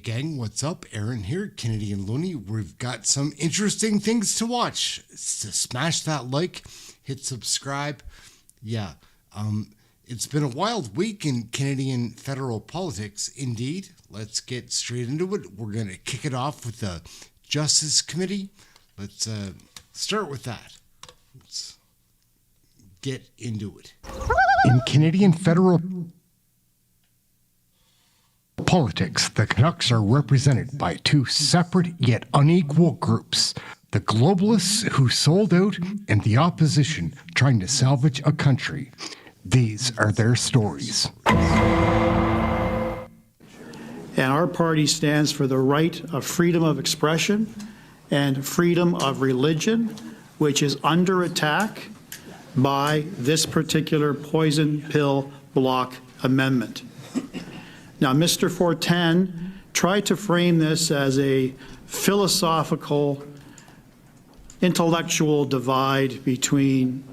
Gang, what's up? Aaron here, Canadian Looney. We've got some interesting things to watch. So smash that like, hit subscribe. Yeah, it's been a wild week in Canadian federal politics, indeed. Let's get straight into it. We're going to kick it off with the Justice Committee. Let's start with that. Let's get into it. In Canadian federal politics, the Canucks are represented by two separate yet unequal groups: the globalists who sold out and the opposition trying to salvage a country. These are their stories. And our party stands for the right of freedom of expression and freedom of religion, which is under attack by this particular poison pill block amendment. Now, Mr. Fortin tried to frame this as a philosophical, intellectual divide between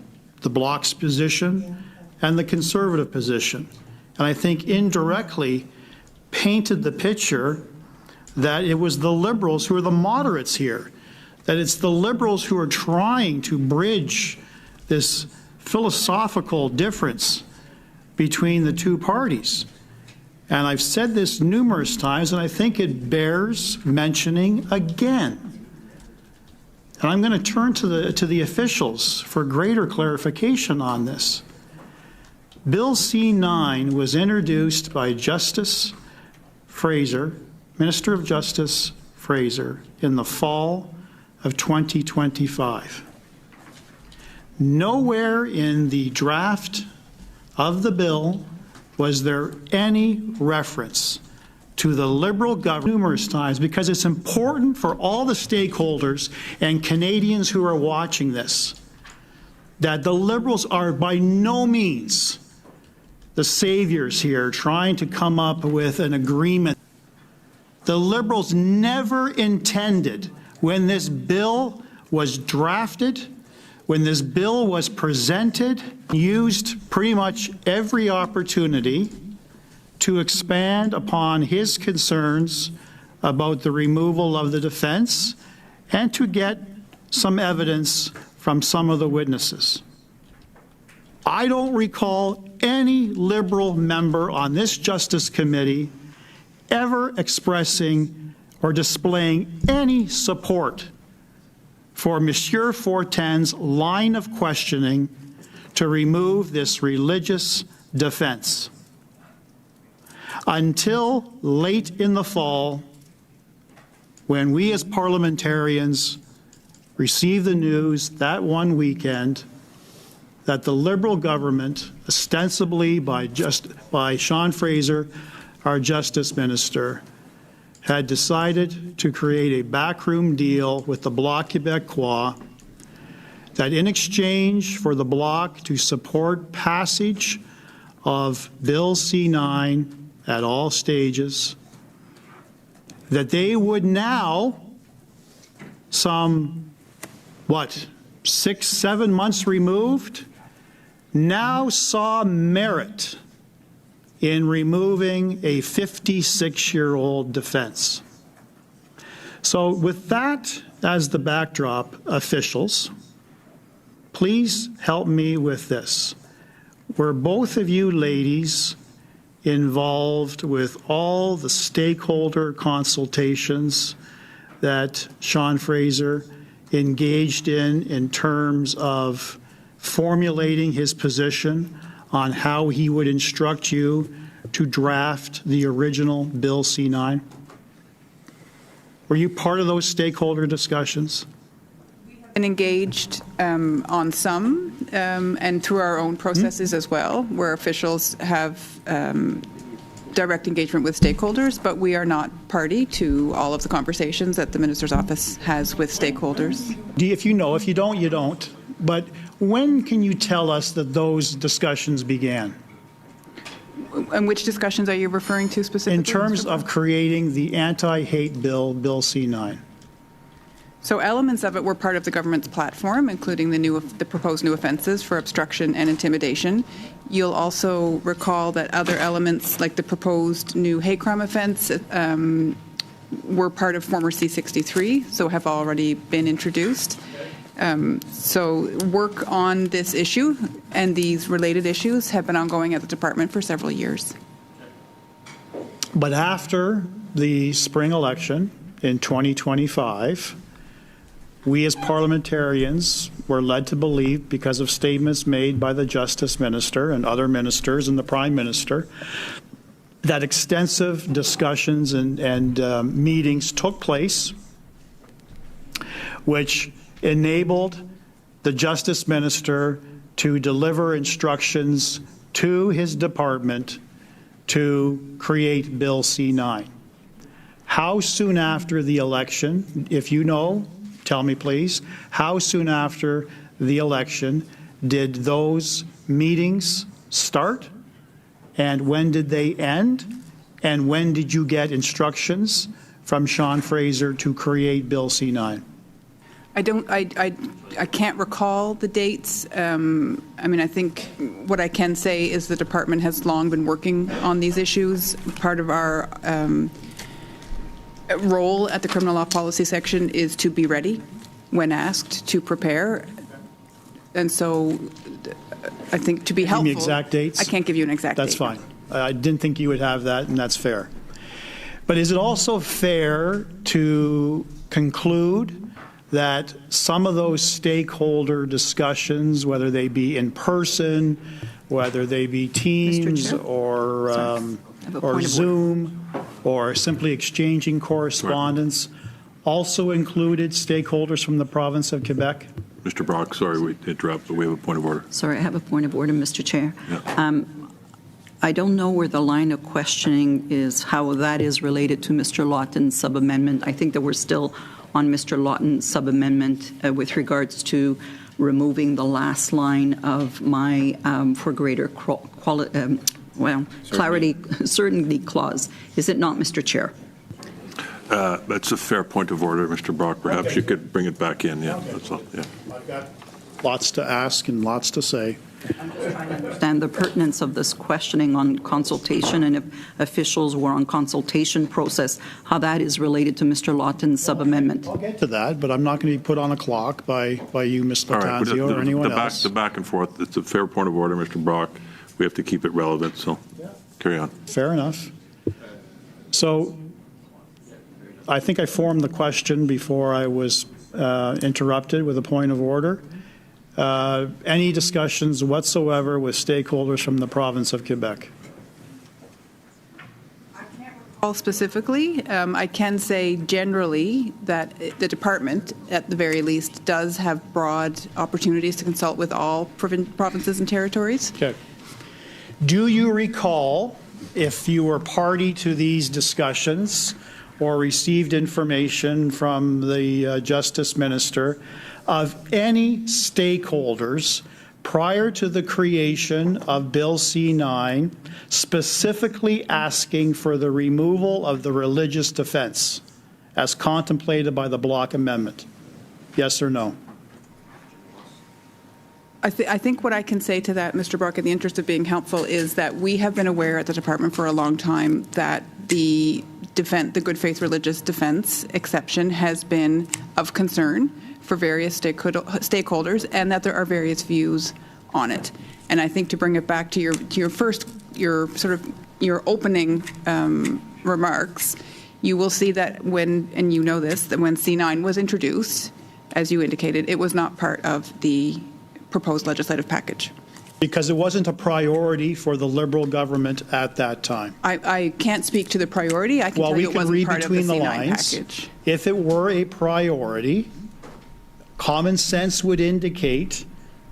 the Bloc's position and the Conservative position. And I think indirectly painted the picture that it was the Liberals who are the moderates here, that it's the Liberals who are trying to bridge this philosophical difference between the two parties. And I've said this numerous times, and I think it bears mentioning again. And I'm going to turn to the officials for greater clarification on this. Bill C-9 was introduced by Justice Fraser, Minister of Justice Fraser, in the fall of 2025. Nowhere in the draft of the bill was there any reference to the Liberal government numerous times, because it's important for all the stakeholders and Canadians who are watching this, that the Liberals are by no means the saviors here trying to come up with an agreement. The Liberals never intended, when this bill was drafted, when this bill was presented, used pretty much every opportunity to expand upon his concerns about the removal of the defense and to get some evidence from some of the witnesses. I don't recall any Liberal member on this Justice Committee ever expressing or displaying any support for Monsieur Fortin's line of questioning to remove this religious defense. Until late in the fall, when we as parliamentarians received the news that one weekend that the Liberal government, ostensibly by Sean Fraser, our Justice Minister, had decided to create a backroom deal with the Bloc Québécois that in exchange for the Bloc to support passage of Bill C-9 at all stages, that they would now, some, 6, 7 months removed, now saw merit in removing a 56-year-old defense. So with that as the backdrop, officials, please help me with this. Were both of you ladies involved with all the stakeholder consultations that Sean Fraser engaged in terms of formulating his position on how he would instruct you to draft the original Bill C-9? Were you part of those stakeholder discussions? We have been engaged on some and through our own processes as well, where officials have direct engagement with stakeholders, but we are not party to all of the conversations that the Minister's office has with stakeholders. If you know, if you don't, you don't. But when can you tell us that those discussions began? And which discussions are you referring to specifically? In terms of creating the anti-hate bill, Bill C-9. So elements of it were part of the government's platform, including the proposed new offences for obstruction and intimidation. You'll also recall that other elements, like the proposed new hate crime offence, were part of former C63, so have already been introduced. So work on this issue and these related issues have been ongoing at the department for several years. But after the spring election in 2025, we as parliamentarians were led to believe, because of statements made by the Justice Minister and other ministers and the Prime Minister, that extensive discussions and meetings took place, which enabled the Justice Minister to deliver instructions to his department to create Bill C-9. How soon after the election, if you know, tell me please, how soon after the election did those meetings start? And when did they end? And when did you get instructions from Sean Fraser to create Bill C-9? I can't recall the dates. I mean, I think what I can say is the department has long been working on these issues. Part of our role at the criminal law policy section is to be ready when asked, to prepare. And so I think to be helpful. Give me exact dates? I can't give you an exact date. That's fine. I didn't think you would have that, and that's fair. But is it also fair to conclude that some of those stakeholder discussions, whether they be in person, whether they be Teams or Zoom, or simply exchanging correspondence, also included stakeholders from the province of Quebec? Mr. Brock, sorry we interrupt, but we have a point of order. Sorry, I have a point of order, Mr. Chair. Yeah. I don't know where the line of questioning is, how that is related to Mr. Lawton's sub-amendment. I think that we're still on Mr. Lawton's sub-amendment with regards to removing the last line of my for greater clarity, certainty clause. Is it not, Mr. Chair? That's a fair point of order, Mr. Brock. Perhaps you could bring it back in. Yeah, that's all. Yeah. I've got lots to ask and lots to say. I'm just trying to understand the pertinence of this questioning on consultation, and if officials were on consultation process, how that is related to Mr. Lawton's sub-amendment. I'll get to that, but I'm not going to be put on a clock by you, Ms. Latanzio, or anyone else. The back and forth, it's a fair point of order, Mr. Brock. We have to keep it relevant, so carry on. Fair enough. So I think I formed the question before I was interrupted with a point of order. Any discussions whatsoever with stakeholders from the province of Quebec? I can't recall specifically. I can say generally that the department, at the very least, does have broad opportunities to consult with all provinces and territories. Okay. Do you recall, if you were party to these discussions or received information from the Justice Minister, of any stakeholders prior to the creation of Bill C-9 specifically asking for the removal of the religious defense as contemplated by the Block Amendment? Yes or no? I think what I can say to that, Mr. Brock, in the interest of being helpful, is that we have been aware at the department for a long time that the good faith religious defense exception has been of concern for various stakeholders, and that there are various views on it. And I think to bring it back to your opening remarks, you will see that and you know this, that when C-9 was introduced, as you indicated, it was not part of the proposed legislative package. Because it wasn't a priority for the Liberal government at that time. I can't speak to the priority. I can tell you it wasn't part of the C-9 package. If it were a priority, common sense would indicate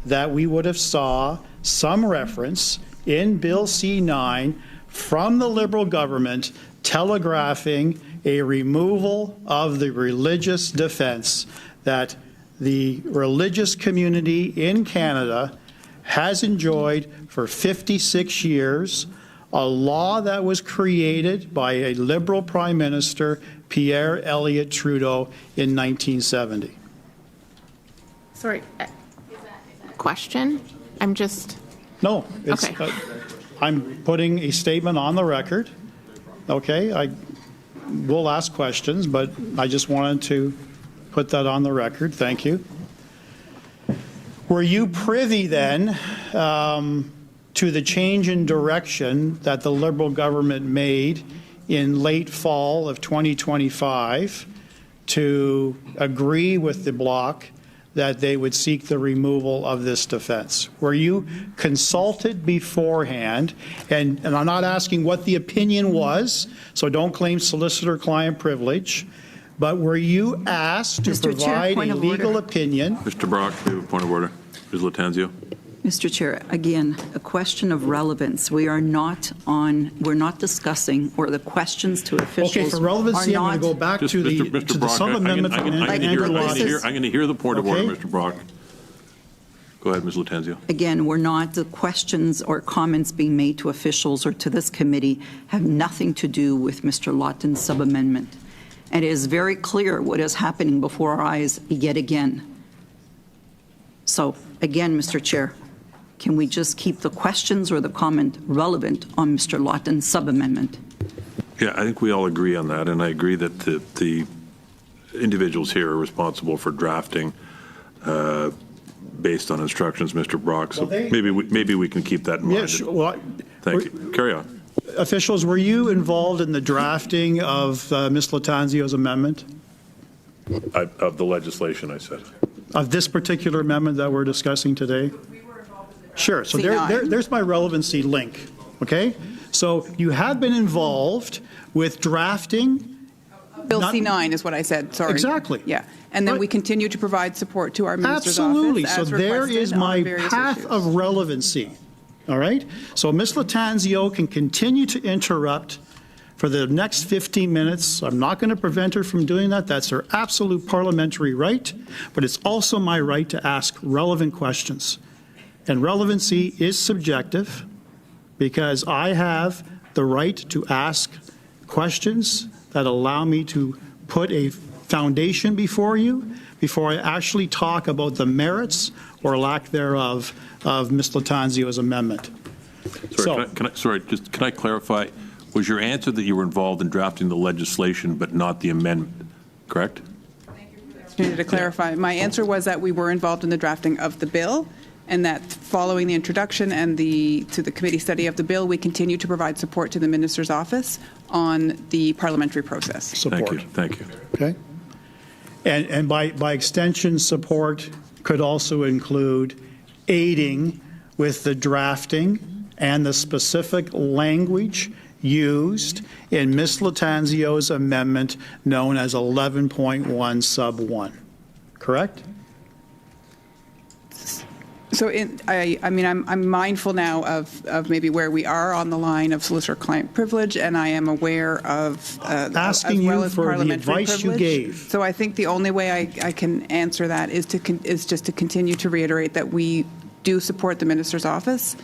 that we would have saw some reference in Bill C-9 from the Liberal government telegraphing a removal of the religious defense, that the religious community in Canada has enjoyed for 56 years, a law that was created by a Liberal Prime Minister, Pierre Elliott Trudeau, in 1970. Sorry, question? I'm just... No, it's, okay. I'm putting a statement on the record. Okay, we'll ask questions, but I just wanted to put that on the record. Thank you. Were you privy then to the change in direction that the Liberal government made in late fall of 2025 to agree with the Bloc that they would seek the removal of this defense? Were you consulted beforehand? And I'm not asking what the opinion was, so don't claim solicitor-client privilege, but were you asked to Mr. Chair, provide point a of legal order. opinion? Mr. Brock, we have a point of order. Ms. Latanzio. Mr. Chair, again, a question of relevance. We're not discussing, or the questions to officials Okay, for relevancy, are I'm not. going to go back Just to the, Mr. to the Brock, sub-amendment I'm from going Andrew Lawton. to hear the point of order, Okay. Mr. Brock. Go ahead, Ms. Latanzio. Again, the questions or comments being made to officials or to this committee have nothing to do with Mr. Lawton's sub-amendment. And it is very clear what is happening before our eyes yet again. So, again, Mr. Chair, can we just keep the questions or the comment relevant on Mr. Lawton's sub-amendment? Yeah, I think we all agree on that, and I agree that the individuals here are responsible for drafting based on instructions, Mr. Brock. So Well, maybe we can keep that in mind. Yeah, sure. Well, Thank you. Carry on. officials, were you involved in the drafting of Ms. Latanzio's amendment? Of the legislation, I said. Of this particular amendment that we're discussing today? Sure, so C9. there's my relevancy link, okay? So you have been involved with drafting. Bill Not- C9 is what I said, sorry. Exactly. Yeah, and then Right. we continue to provide support to our minister's Absolutely, office so as there requested is on my various path issues. of relevancy, all right? So Ms. Latanzio can continue to interrupt for the next 15 minutes. I'm not going to prevent her from doing that. That's her absolute parliamentary right, but it's also my right to ask relevant questions. And relevancy is subjective because I have the right to ask questions that allow me to put a foundation before you before I actually talk about the merits or lack thereof of Ms. Latanzio's amendment. Sorry, can I clarify? Was your answer that you were involved in drafting the legislation but not the amendment, correct? To clarify, my answer was that we were involved in the drafting of the bill, and that following the introduction and to the committee study of the bill, we continue to provide support to the minister's office on the parliamentary process. Support. Thank you. Okay? And by extension, support could also include aiding with the drafting and the specific language used in Ms. Latanzio's amendment known as 11.1 sub 1. Correct? So I'm mindful now of maybe where we are on the line of solicitor-client privilege, and I am aware of Asking as well you as for the parliamentary advice you privilege. gave. So I think the only way I can answer that is just to continue to reiterate that we do support the minister's office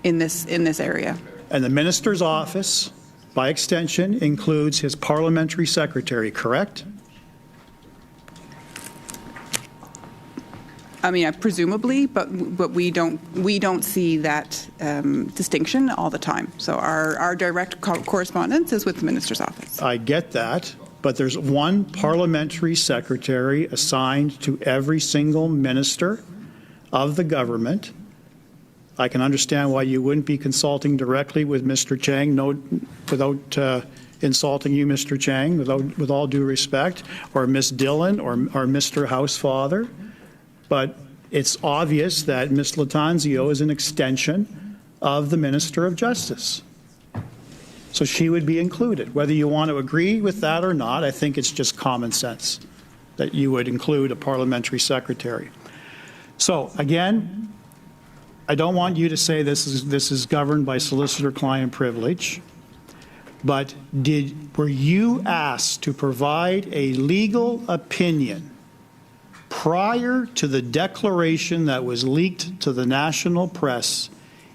in this area. And the minister's office, by extension, includes his parliamentary secretary, correct? I mean, presumably, but we don't see that distinction all the time. So our direct correspondence is with the minister's office. I get that, but there's one parliamentary secretary assigned to every single minister of the government. I can understand why you wouldn't be consulting directly with Mr. Chang, without insulting you, Mr. Chang, with all due respect, or Ms. Dillon, or Mr. Housefather. But it's obvious that Ms. Latanzio is an extension of the Minister of Justice. So she would be included. Whether you want to agree with that or not, I think it's just common sense that you would include a parliamentary secretary. So again, I don't want you to say this is governed by solicitor-client privilege, but were you asked to provide a legal opinion prior to the declaration that was leaked to the national press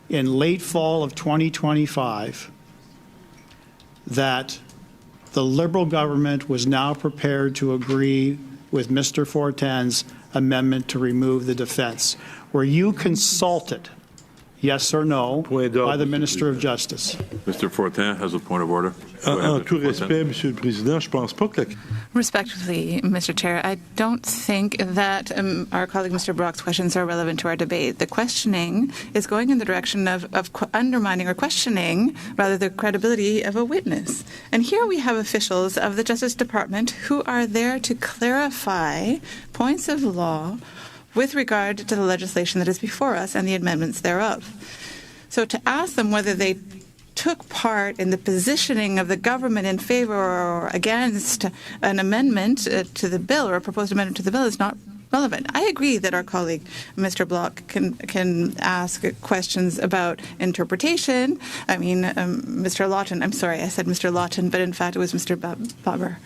in late fall of 2025 that the Liberal government was now prepared to agree with Mr. Fortin's amendment to remove the defense? Were you consulted yes or no, Point d'ordre, by the Monsieur le Minister of Président. Justice. Mr. Fortin has a point of order. Go ahead, En Mr. tout Fortin. respect, Monsieur le Président, je pense pas que la Respectfully, Mr. Chair, I don't think that our colleague Mr. Brock's questions are relevant to our debate. The questioning is going in the direction of undermining or questioning, rather, the credibility of a witness. And here we have officials of the Justice Department who are there to clarify points of law with regard to the legislation that is before us and the amendments thereof. So to ask them whether they took part in the positioning of the government in favor or against an amendment to the bill or a proposed amendment to the bill is not relevant. I agree that our colleague, Mr. Block, can ask questions about interpretation. I mean, Mr. Lawton, I'm sorry, I said Mr. Lawton, but in fact it was Mr. Bobber,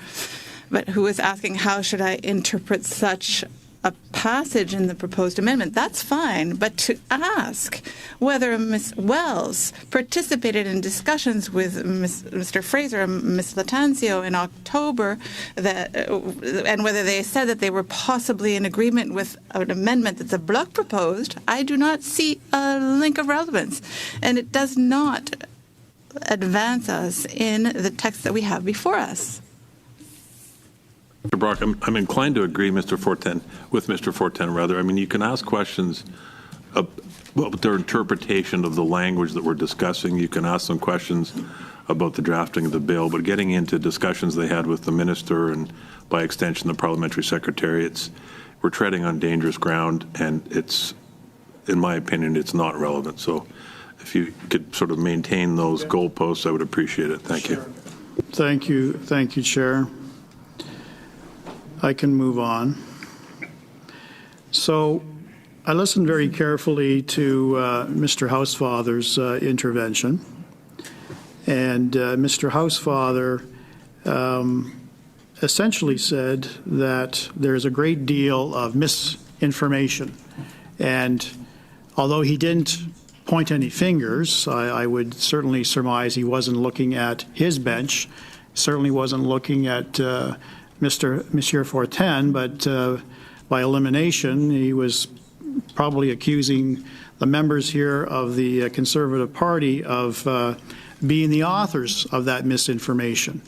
but who was asking how should I interpret such a passage in the proposed amendment. That's fine, but to ask whether Ms. Wells participated in discussions with Mr. Fraser and Ms. Latanzio in October, and whether they said that they were possibly in agreement with an amendment that the Bloc proposed, I do not see a link of relevance, and it does not advance us in the text that we have before us. Mr. Brock, I'm inclined to agree, with Mr. Fortin, rather. I mean, you can ask questions about their interpretation of the language that we're discussing. You can ask them questions about the drafting of the bill, but getting into discussions they had with the minister and, by extension, the parliamentary secretary, we're treading on dangerous ground, and it's, in my opinion, it's not relevant. So if you could sort of maintain those goalposts, I would appreciate it. Thank you. Thank you. Thank you, Chair. I can move on. So I listened very carefully to Mr. Housefather's intervention. And Mr. Housefather essentially said that there's a great deal of misinformation. And although he didn't point any fingers, I would certainly surmise he wasn't looking at his bench, certainly wasn't looking at Monsieur Fortin, but by elimination, he was probably accusing the members here of the Conservative Party of being the authors of that misinformation.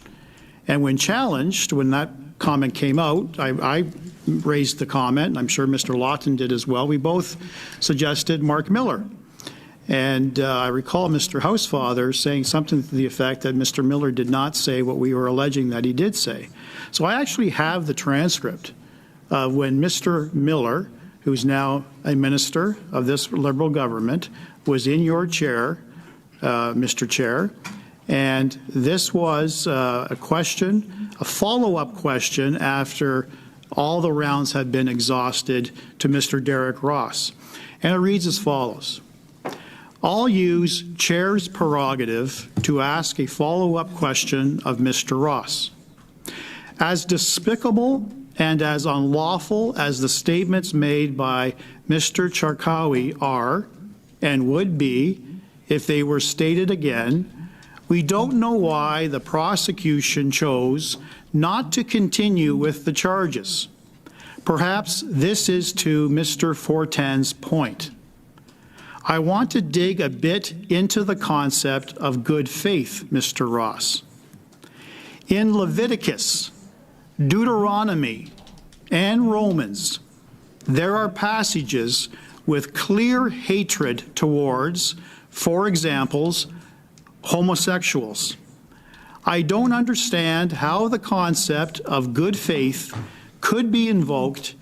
And when challenged, when that comment came out, I raised the comment, and I'm sure Mr. Lawton did as well. We both suggested Mark Miller. And I recall Mr. Housefather saying something to the effect that Mr. Miller did not say what we were alleging that he did say. So I actually have the transcript of when Mr. Miller, who's now a minister of this Liberal government, was in your chair, Mr. Chair, and this was a question, a follow-up question after all the rounds had been exhausted to Mr. Derek Ross. And it reads as follows. I'll use Chair's prerogative to ask a follow-up question of Mr. Ross. As despicable and as unlawful as the statements made by Mr. Charkawi are and would be if they were stated again, we don't know why the prosecution chose not to continue with the charges. Perhaps this is to Mr. Fortin's point. I want to dig a bit into the concept of good faith, Mr. Ross. In Leviticus, Deuteronomy, and Romans, there are passages with clear hatred towards, for example, homosexuals. I don't understand how the concept of good faith could be invoked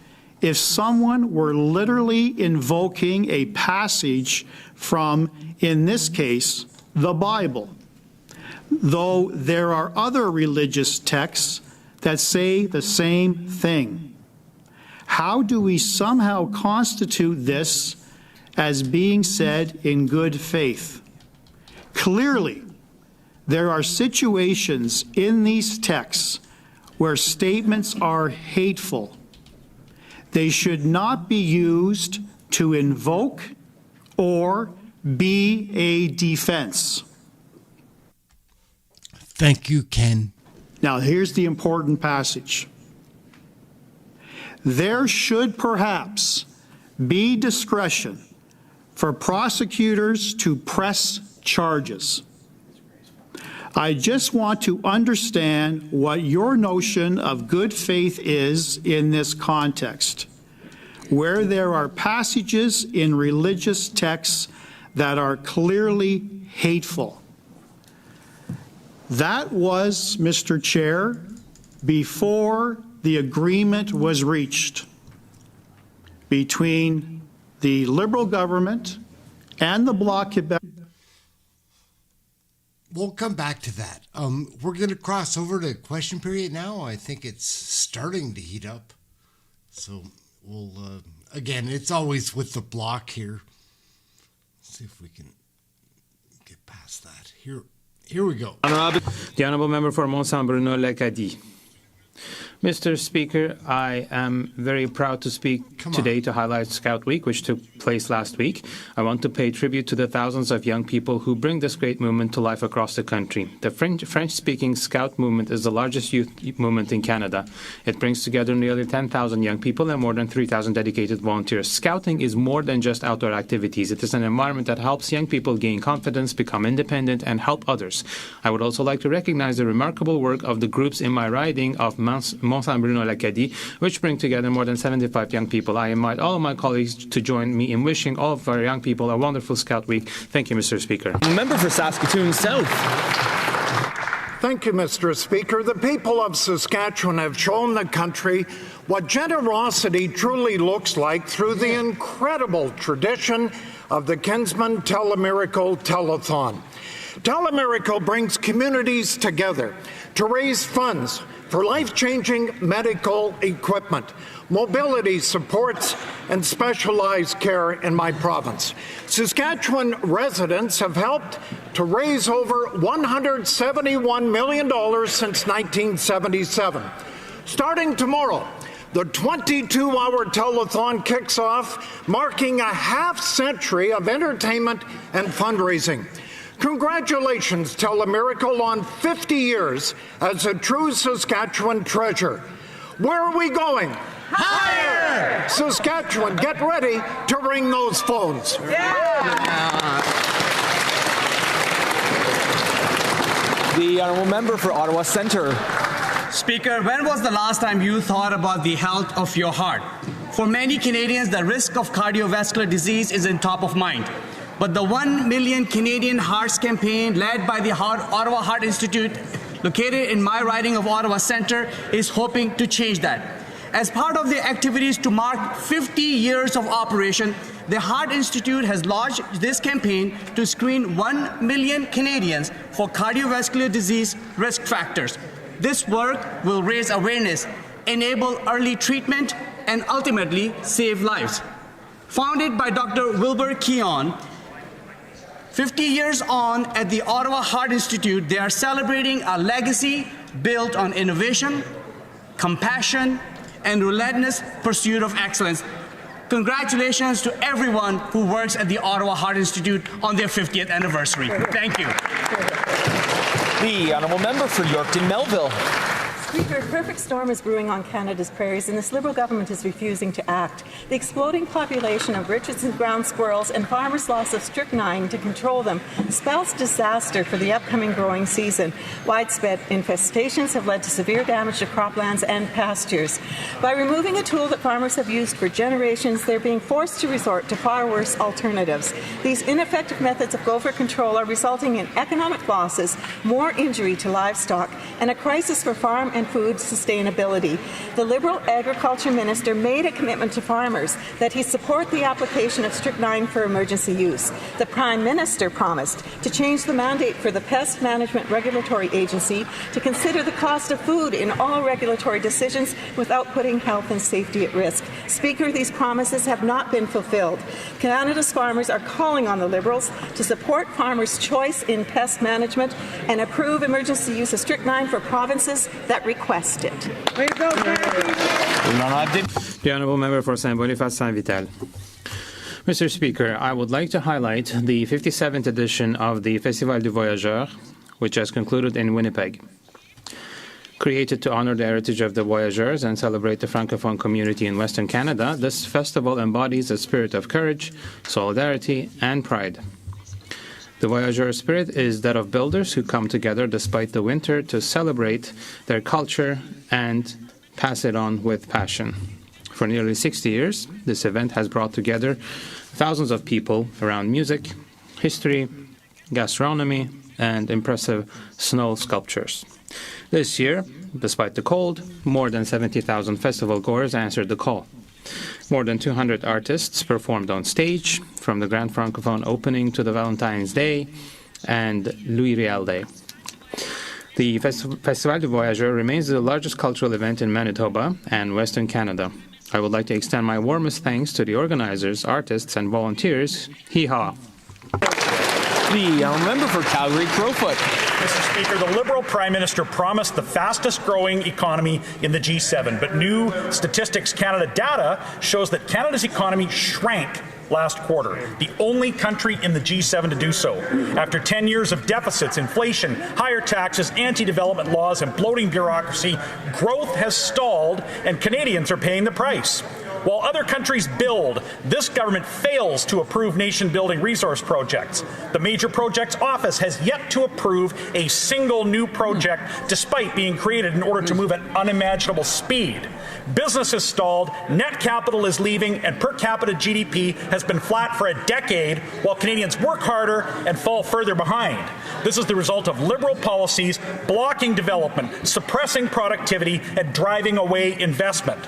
if someone were literally invoking a passage from, in this case, the Bible, though there are other religious texts that say the same thing. How do we somehow constitute this as being said in good faith? Clearly, there are situations in these texts where statements are hateful. They should not be used to invoke or be a defense. Thank you, Ken. Now, here's the important passage. There should perhaps be discretion for prosecutors to press charges. I just want to understand what your notion of good faith is in this context, where there are passages in religious texts that are clearly hateful. That was, Mr. Chair, before the agreement was reached between the Liberal government and the Bloc Quebec. We'll come back to that. We're going to cross over to question period now. I think it's starting to heat up. So we'll, again, it's always with the Bloc here. Let's see if we can get past that. Here we go. The Honourable Member for Mont-Saint-Bruno-L'Acadie. Mr. Speaker, I am very proud to speak today to highlight Scout Week, which took place last week. I want to pay tribute to the thousands of young people who bring this great movement to life across the country. The French-speaking Scout movement is the largest youth movement in Canada. It brings together nearly 10,000 young people and more than 3,000 dedicated volunteers. Scouting is more than just outdoor activities. It is an environment that helps young people gain confidence, become independent, and help others. I would also like to recognize the remarkable work of the groups in my riding of Mont-Saint-Bruno-L'Acadie, which bring together more than 75 young people. I invite all of my colleagues to join me in wishing all of our young people a wonderful Scout Week. Thank you, Mr. Speaker. Member for Saskatoon South. Thank you, Mr. Speaker. The people of Saskatchewan have shown the country what generosity truly looks like through the incredible tradition of the Kinsman Telemiracle Telethon. Telemiracle brings communities together to raise funds for life-changing medical equipment, mobility supports, and specialized care in my province. Saskatchewan residents have helped to raise over $171 million since 1977. Starting tomorrow, the 22-hour telethon kicks off, marking a half-century of entertainment and fundraising. Congratulations, Telemiracle, on 50 years as a true Saskatchewan treasure. Where are we going? Higher! Saskatchewan, get ready to ring those phones. The Honourable Member for Ottawa Centre. Speaker, when was the last time you thought about the health of your heart? For many Canadians, the risk of cardiovascular disease is in top of mind. But the 1 Million Canadian Hearts campaign, led by the Ottawa Heart Institute, located in my riding of Ottawa Centre, is hoping to change that. As part of their activities to mark 50 years of operation, the Heart Institute has launched this campaign to screen 1 million Canadians for cardiovascular disease risk factors. This work will raise awareness, enable early treatment, and ultimately save lives. Founded by Dr. Wilbur Keon, 50 years on at the Ottawa Heart Institute, they are celebrating a legacy built on innovation, compassion, and relentless pursuit of excellence. Congratulations to everyone who works at the Ottawa Heart Institute on their 50th anniversary. Thank you. The Honourable Member for Yorkton Melville. Speaker, a perfect storm is brewing on Canada's prairies, and this Liberal government is refusing to act. The exploding population of Richardson ground squirrels and farmers' loss of strychnine to control them spells disaster for the upcoming growing season. Widespread infestations have led to severe damage to croplands and pastures. By removing a tool that farmers have used for generations, they're being forced to resort to far worse alternatives. These ineffective methods of gopher control are resulting in economic losses, more injury to livestock, and a crisis for farm and food sustainability. The Liberal Agriculture Minister made a commitment to farmers that he support the application of strychnine for emergency use. The Prime Minister promised to change the mandate for the Pest Management Regulatory Agency to consider the cost of food in all regulatory decisions without putting health and safety at risk. Speaker, these promises have not been fulfilled. Canada's farmers are calling on the Liberals to support farmers' choice in pest management and approve emergency use of strychnine for provinces that request it. The Honourable Member for Saint-Boniface-Saint-Vital. Mr. Speaker, I would like to highlight the 57th edition of the Festival du Voyageur, which has concluded in Winnipeg. Created to honor the heritage of the voyageurs and celebrate the Francophone community in Western Canada, this festival embodies a spirit of courage, solidarity, and pride. The voyageur spirit is that of builders who come together despite the winter to celebrate their culture and pass it on with passion. For nearly 60 years, this event has brought together thousands of people around music, history, gastronomy, and impressive snow sculptures. This year, despite the cold, more than 70,000 festival goers answered the call. More than 200 artists performed on stage, from the Grand Francophone opening to the Valentine's Day and Louis Riel Day. The Festival du Voyageur remains the largest cultural event in Manitoba and Western Canada. I would like to extend my warmest thanks to the organizers, artists, and volunteers. Hee-haw. The member for Calgary-Crowfoot. Mr. Speaker, the Liberal Prime Minister promised the fastest-growing economy in the G7, but new Statistics Canada data shows that Canada's economy shrank last quarter, the only country in the G7 to do so. After 10 years of deficits, inflation, higher taxes, anti-development laws, and bloating bureaucracy, growth has stalled, and Canadians are paying the price. While other countries build, this government fails to approve nation-building resource projects. The Major Projects Office has yet to approve a single new project, despite being created in order to move at unimaginable speed. Business has stalled, net capital is leaving, and per capita GDP has been flat for a decade, while Canadians work harder and fall further behind. This is the result of Liberal policies blocking development, suppressing productivity, and driving away investment.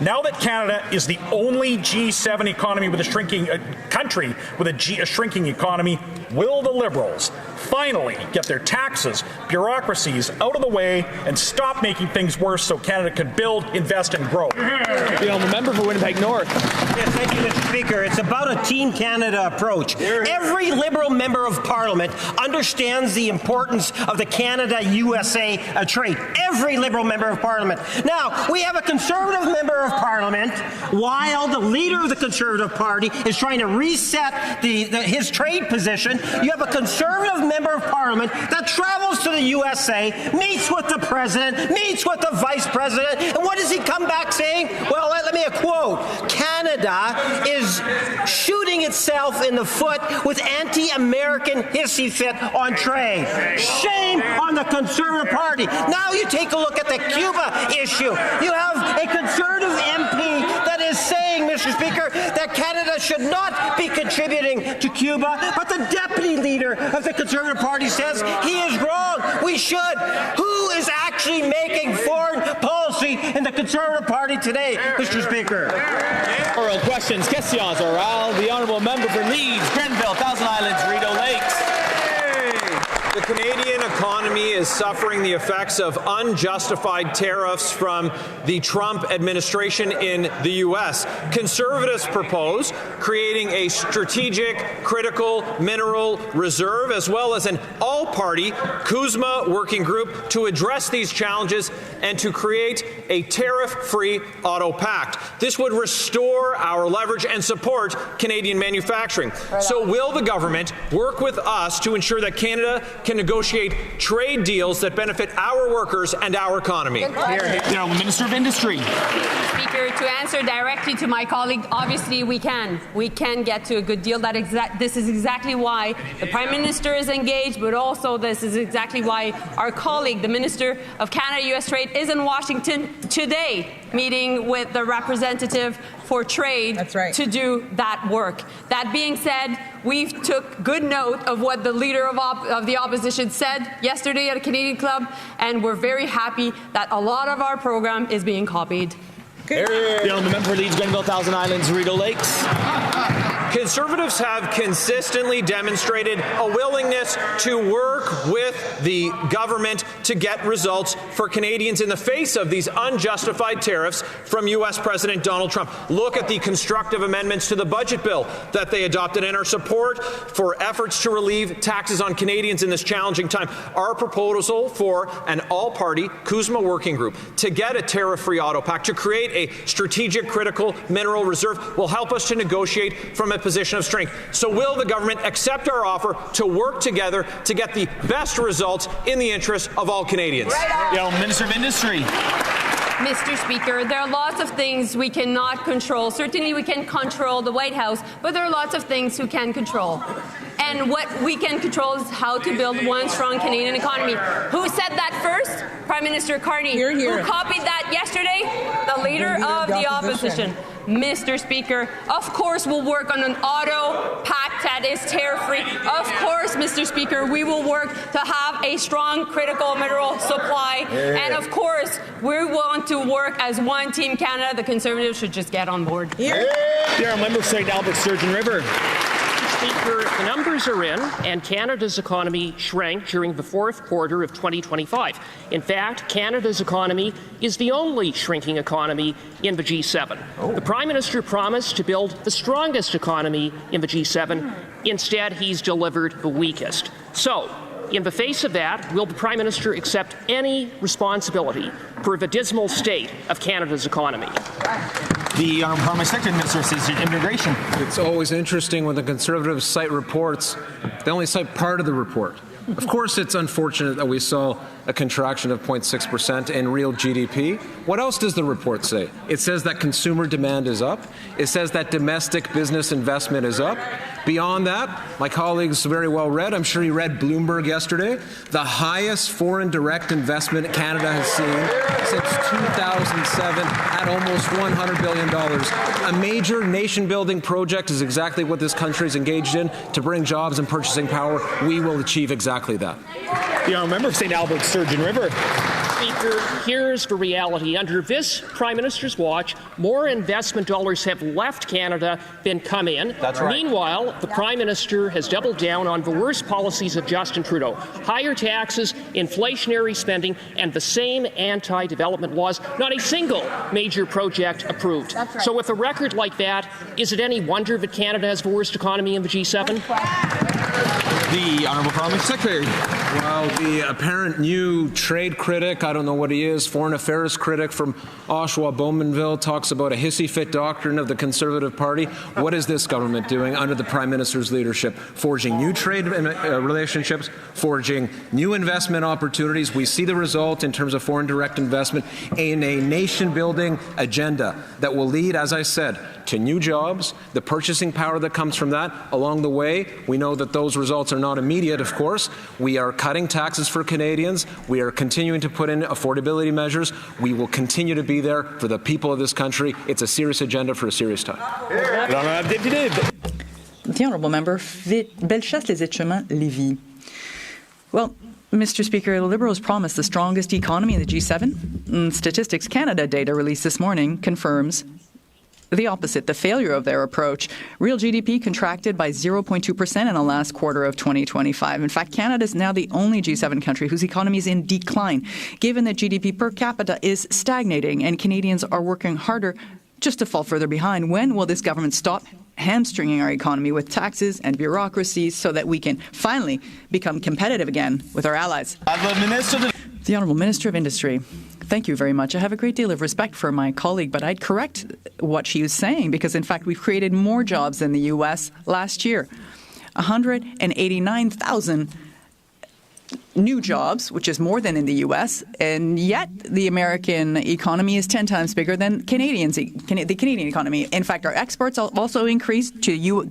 Now that Canada is the only G7 economy with a shrinking country with a shrinking economy, will the Liberals finally get their taxes, bureaucracies out of the way and stop making things worse so Canada can build, invest, and grow? The honourable member for Winnipeg North. Yes, thank you, Mr. Speaker. It's about a Team Canada approach. Every Liberal member of Parliament understands the importance of the Canada-USA trade. Every Liberal member of Parliament. Now, we have a Conservative member of Parliament, while the leader of the Conservative Party is trying to reset his trade position. You have a Conservative member of Parliament that travels to the USA, meets with the President, meets with the Vice President, and what does he come back saying? Well, let me quote. Canada is shooting itself in the foot with anti-American hissy fit on trade. Shame on the Conservative Party. Now you take a look at the Cuba issue. You have a Conservative MP that is saying, Mr. Speaker, that Canada should not be contributing to Cuba, but the deputy leader of the Conservative Party says he is wrong. We should. Who is actually making foreign policy in the Conservative Party today, Mr. Speaker? Oral questions, questions oral. The honourable member for Leeds, Grenville, Thousand Islands, Rideau Lakes. The Canadian economy is suffering the effects of unjustified tariffs from the Trump administration in the U.S. Conservatives propose creating a strategic critical mineral reserve as well as an all-party CUSMA working group to address these challenges and to create a tariff-free auto pact. This would restore our leverage and support Canadian manufacturing. So will the government work with us to ensure that Canada can negotiate trade deals that benefit our workers and our economy? The Minister of Industry. Speaker, to answer directly to my colleague, obviously we can. We can get to a good deal. This is exactly why the Prime Minister is engaged, but also this is exactly why our colleague, the Minister of Canada-US Trade, is in Washington today, meeting with the representative for trade to do that work. That being said, we took good note of what the leader of the opposition said yesterday at a Canadian club, and we're very happy that a lot of our program is being copied. The honourable member for Leeds, Grenville, Thousand Islands, Rideau Lakes. Conservatives have consistently demonstrated a willingness to work with the government to get results for Canadians in the face of these unjustified tariffs from U.S. President Donald Trump. Look at the constructive amendments to the budget bill that they adopted and our support for efforts to relieve taxes on Canadians in this challenging time. Our proposal for an all-party CUSMA working group to get a tariff-free auto pact, to create a strategic critical mineral reserve, will help us to negotiate from a a position of strength. So will the government accept our offer to work together to get the best results in the interest of all Canadians? Minister of Industry. Mr. Speaker, there are lots of things we cannot control. Certainly we can control the White House, but there are lots of things we can control. And what we can control is how to build one strong Canadian economy. Who said that first? Prime Minister Carney. Here, here. Who copied that yesterday? The leader of the opposition. Mr. Speaker, of course we'll work on an auto pact that is tariff-free. Of course, Mr. Speaker, we will work to have a strong critical mineral supply. And of course, we want to work as one Team Canada. The Conservatives should just get on board. Pierre, member of St. Albert, Sturgeon River. Speaker, the numbers are in, and Canada's economy shrank during the fourth quarter of 2025. In fact, Canada's economy is the only shrinking economy in the G7. The Prime Minister promised to build the strongest economy in the G7. Instead, he's delivered the weakest. So, in the face of that, will the Prime Minister accept any responsibility for the dismal state of Canada's economy? The Honourable Prime Minister, Minister of Citizenship and Immigration. It's always interesting when the Conservatives cite reports, they only cite part of the report. Of course, it's unfortunate that we saw a contraction of 0.6% in real GDP. What else does the report say? It says that consumer demand is up. It says that domestic business investment is up. Beyond that, my colleagues very well read, I'm sure you read Bloomberg yesterday, the highest foreign direct investment Canada has seen since 2007 at almost $100 billion. A major nation-building project is exactly what this country is engaged in to bring jobs and purchasing power. We will achieve exactly that. The Honourable Member of St. Albert, Sturgeon River. Speaker, here's the reality. Under this Prime Minister's watch, more investment dollars have left Canada than come in. That's right. Meanwhile, the Prime Minister has doubled down on the worst policies of Justin Trudeau. Higher taxes, inflationary spending, and the same anti-development laws. Not a single major project approved. Right. So with a record like that, is it any wonder that Canada has the worst economy in the G7? The Honourable Parliament Secretary. Well, the apparent new trade critic, I don't know what he is, foreign affairs critic from Oshawa Bowmanville talks about a hissy-fit doctrine of the Conservative Party. What is this government doing under the Prime Minister's leadership? Forging new trade relationships, forging new investment opportunities. We see the result in terms of foreign direct investment in a nation-building agenda that will lead, as I said, to new jobs, the purchasing power that comes from that. Along the way, we know that those results are not immediate, of course. We are cutting taxes for Canadians. We are continuing to put in affordability measures. We will continue to be there for the people of this country. It's a serious agenda for a serious time. The Honourable Member, Bellechasse-les-Etchemins-Lévis. Well, Mr. Speaker, the Liberals promised the strongest economy in the G7. Statistics Canada data released this morning confirms the opposite, the failure of their approach. Real GDP contracted by 0.2% in the last quarter of 2025. In fact, Canada is now the only G7 country whose economy is in decline, given that GDP per capita is stagnating and Canadians are working harder just to fall further behind. When will this government stop hamstringing our economy with taxes and bureaucracies so that we can finally become competitive again with our allies? The Honourable Minister of Industry. Thank you very much. I have a great deal of respect for my colleague, but I'd correct what she was saying because, in fact, we've created more jobs than the U.S. last year. 189,000 new jobs, which is more than in the U.S., and yet the American economy is 10 times bigger than the Canadian economy. In fact, our exports also increased to Europe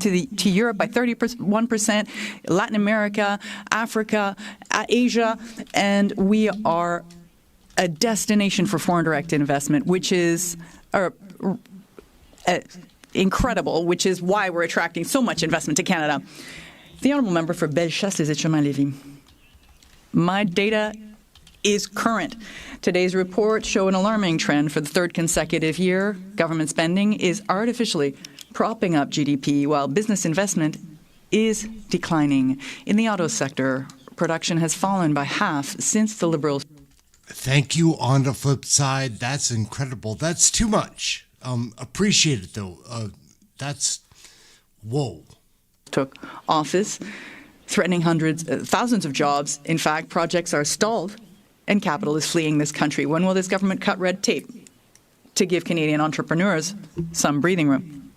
by 31%, Latin America, Africa, Asia, and we are a destination for foreign direct investment, which is incredible, which is why we're attracting so much investment to Canada. The Honourable Member for Bellechasse-les-Etchemins-Lévis. My data is current. Today's reports show an alarming trend for the third consecutive year. Government spending is artificially propping up GDP while business investment is declining. In the auto sector, production has fallen by half since the Liberals. Thank you. On the flip side, that's incredible. That's too much. Appreciate it, though. That's, whoa. Took office, threatening thousands of jobs. In fact, projects are stalled and capital is fleeing this country. When will this government cut red tape to give Canadian entrepreneurs some breathing room?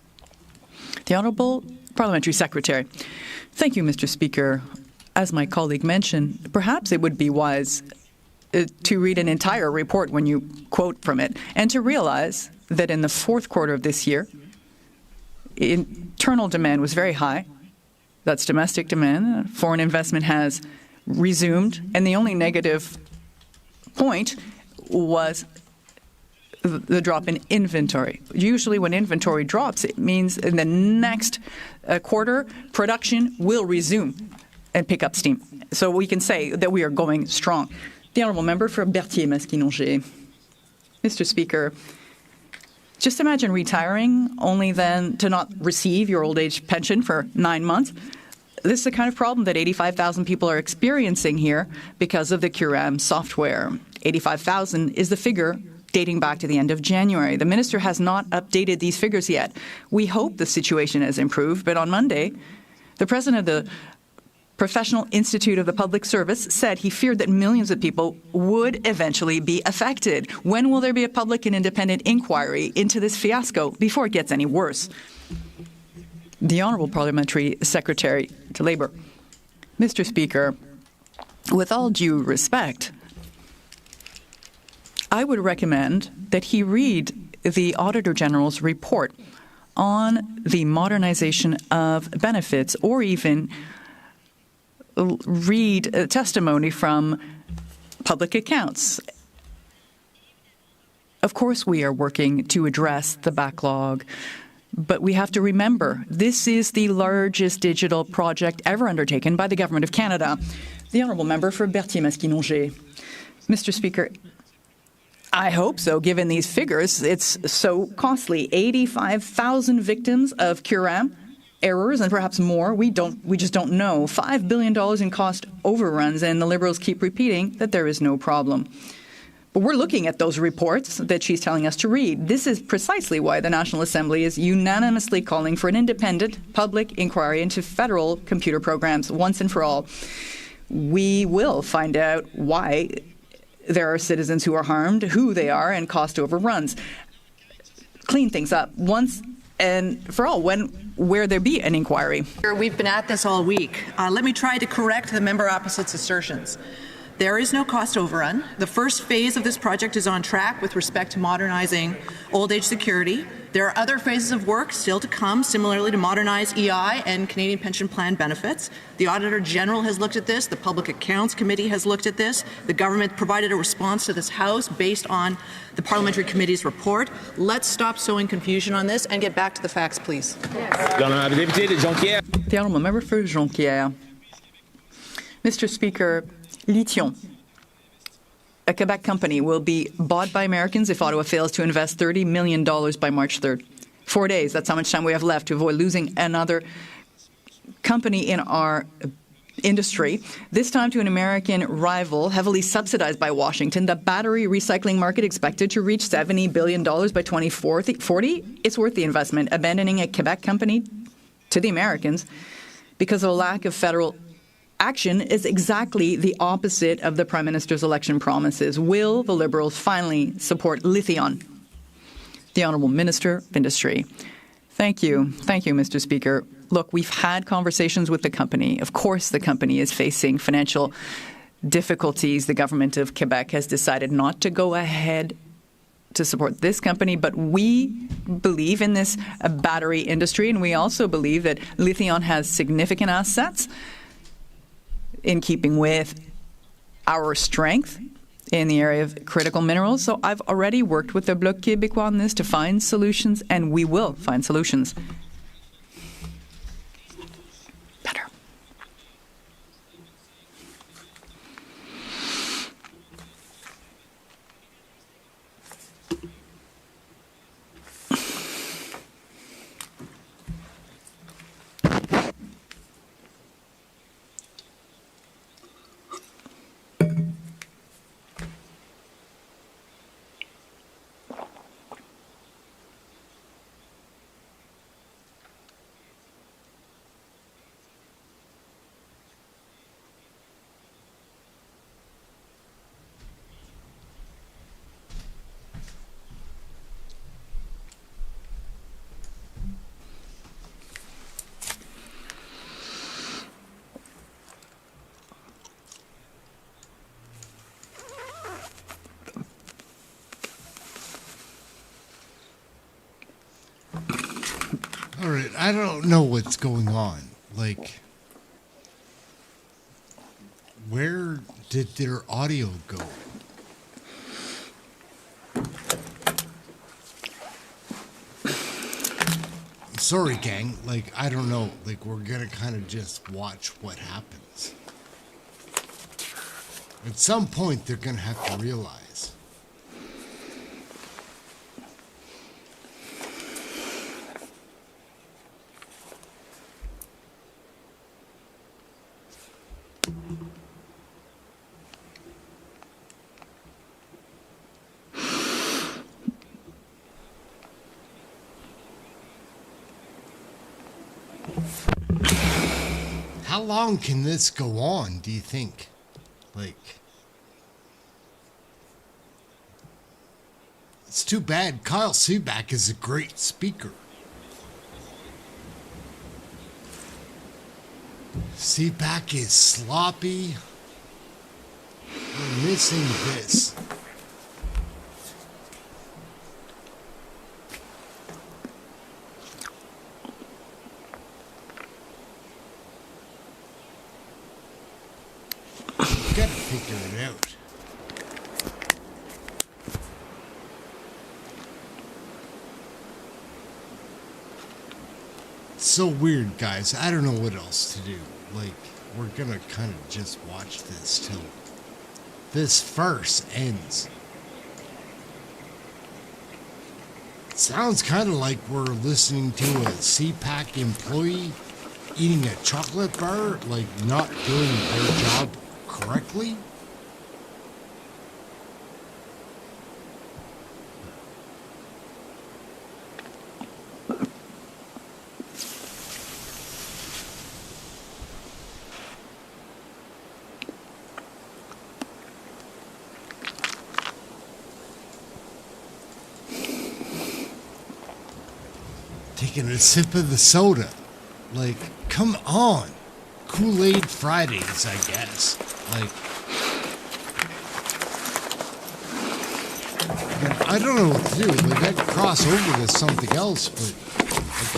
The Honourable Parliamentary Secretary. Thank you, Mr. Speaker. As my colleague mentioned, perhaps it would be wise to read an entire report when you quote from it, and to realize that in the fourth quarter of this year, internal demand was very high. That's domestic demand. Foreign investment has resumed, and the only negative point was the drop in inventory. Usually when inventory drops, it means in the next quarter, production will resume and pick up steam. So we can say that we are going strong. The Honourable Member for Berthier-Masquinongé. Mr. Speaker, just imagine retiring only then to not receive your old age pension for 9 months. This is the kind of problem that 85,000 people are experiencing here because of the CURAM software. 85,000 is the figure dating back to the end of January. The minister has not updated these figures yet. We hope the situation has improved, but on Monday, the president of the Professional Institute of the Public Service said he feared that millions of people would eventually be affected. When will there be a public and independent inquiry into this fiasco before it gets any worse? The Honourable Parliamentary Secretary to Labour. Mr. Speaker, with all due respect, I would recommend that he read the Auditor General's report on the modernization of benefits, or even read testimony from public accounts. Of course, we are working to address the backlog, but we have to remember this is the largest digital project ever undertaken by the Government of Canada. The Honourable Member for Berthier-Masquinongé. Mr. Speaker, I hope so, given these figures. It's so costly. 85,000 victims of CURAM errors, and perhaps more. We just don't know. $5 billion in cost overruns, and the Liberals keep repeating that there is no problem. But we're looking at those reports that she's telling us to read. This is precisely why the National Assembly is unanimously calling for an independent public inquiry into federal computer programs once and for all. We will find out why there are citizens who are harmed, who they are, and cost overruns. Clean things up once and for all, where there be an inquiry. We've been at this all week. Let me try to correct the member opposite's assertions. There is no cost overrun. The first phase of this project is on track with respect to modernizing old age security. There are other phases of work still to come, similarly to modernize EI and Canadian Pension Plan benefits. The Auditor General has looked at this. The Public Accounts Committee has looked at this. The government provided a response to this House based on the Parliamentary Committee's report. Let's stop sowing confusion on this and get back to the facts, please. The Honourable Member for Jonquière. Mr. Speaker, Lithium, a Quebec company, will be bought by Americans if Ottawa fails to invest $30 million by March 3rd. 4 days, that's how much time we have left to avoid losing another company in our industry, this time to an American rival heavily subsidized by Washington. The battery recycling market expected to reach $70 billion by 2040. It's worth the investment. Abandoning a Quebec company to the Americans because of a lack of federal action is exactly the opposite of the Prime Minister's election promises. Will the Liberals finally support Lithion? The Honourable Minister of Industry. Thank you. Thank you, Mr. Speaker. Look, we've had conversations with the company. Of course, the company is facing financial difficulties. The government of Quebec has decided not to go ahead to support this company, but we believe in this battery industry, and we also believe that Lithion has significant assets in keeping with our strength in the area of critical minerals. So I've already worked with the Bloc Québécois on this to find solutions, and we will find solutions. Better. All right, I don't know what's going on. Like, where did their audio go? Sorry, gang. Like, I don't know. Like, we're gonna kind of just watch what happens. At some point, they're gonna have to realize. How long can this go on, do you think? Like, it's too bad. Kyle Seaback is a great speaker. Seaback is sloppy. We're missing this. Gotta figure it out. It's so weird, guys. I don't know what else to do. Like, we're gonna kind of just watch this till this farce ends. It sounds kind of like we're listening to a CPAC employee eating a chocolate bar, like not doing their job correctly. Taking a sip of the soda. Like, come on. Kool-Aid Fridays, I guess. Like, I don't know what to do. Like, I'd cross over to something else, but I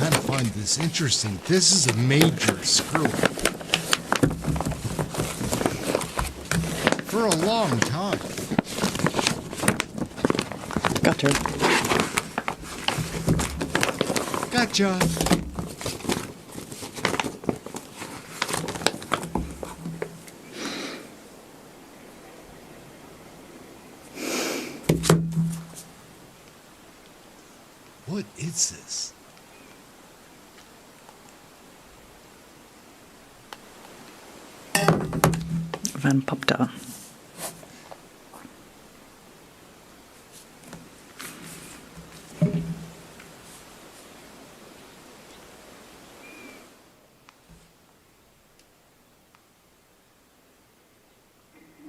kind of find this interesting. This is a major screw-up. For a long time. Gotcha. Gotcha. What is this? Van Popta.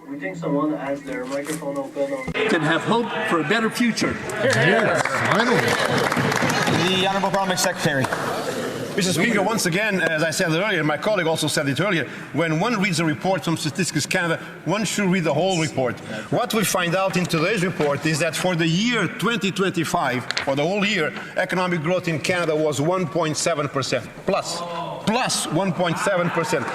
We think someone has their microphone open can have hope for a better future. Yeah, finally. The Honourable Parliament Secretary. Mr. Speaker, once again, as I said earlier, my colleague also said it earlier, when one reads a report from Statistics Canada, one should read the whole report. What we find out in today's report is that for the year 2025, for the whole year, economic growth in Canada was 1.7%, plus 1.7%.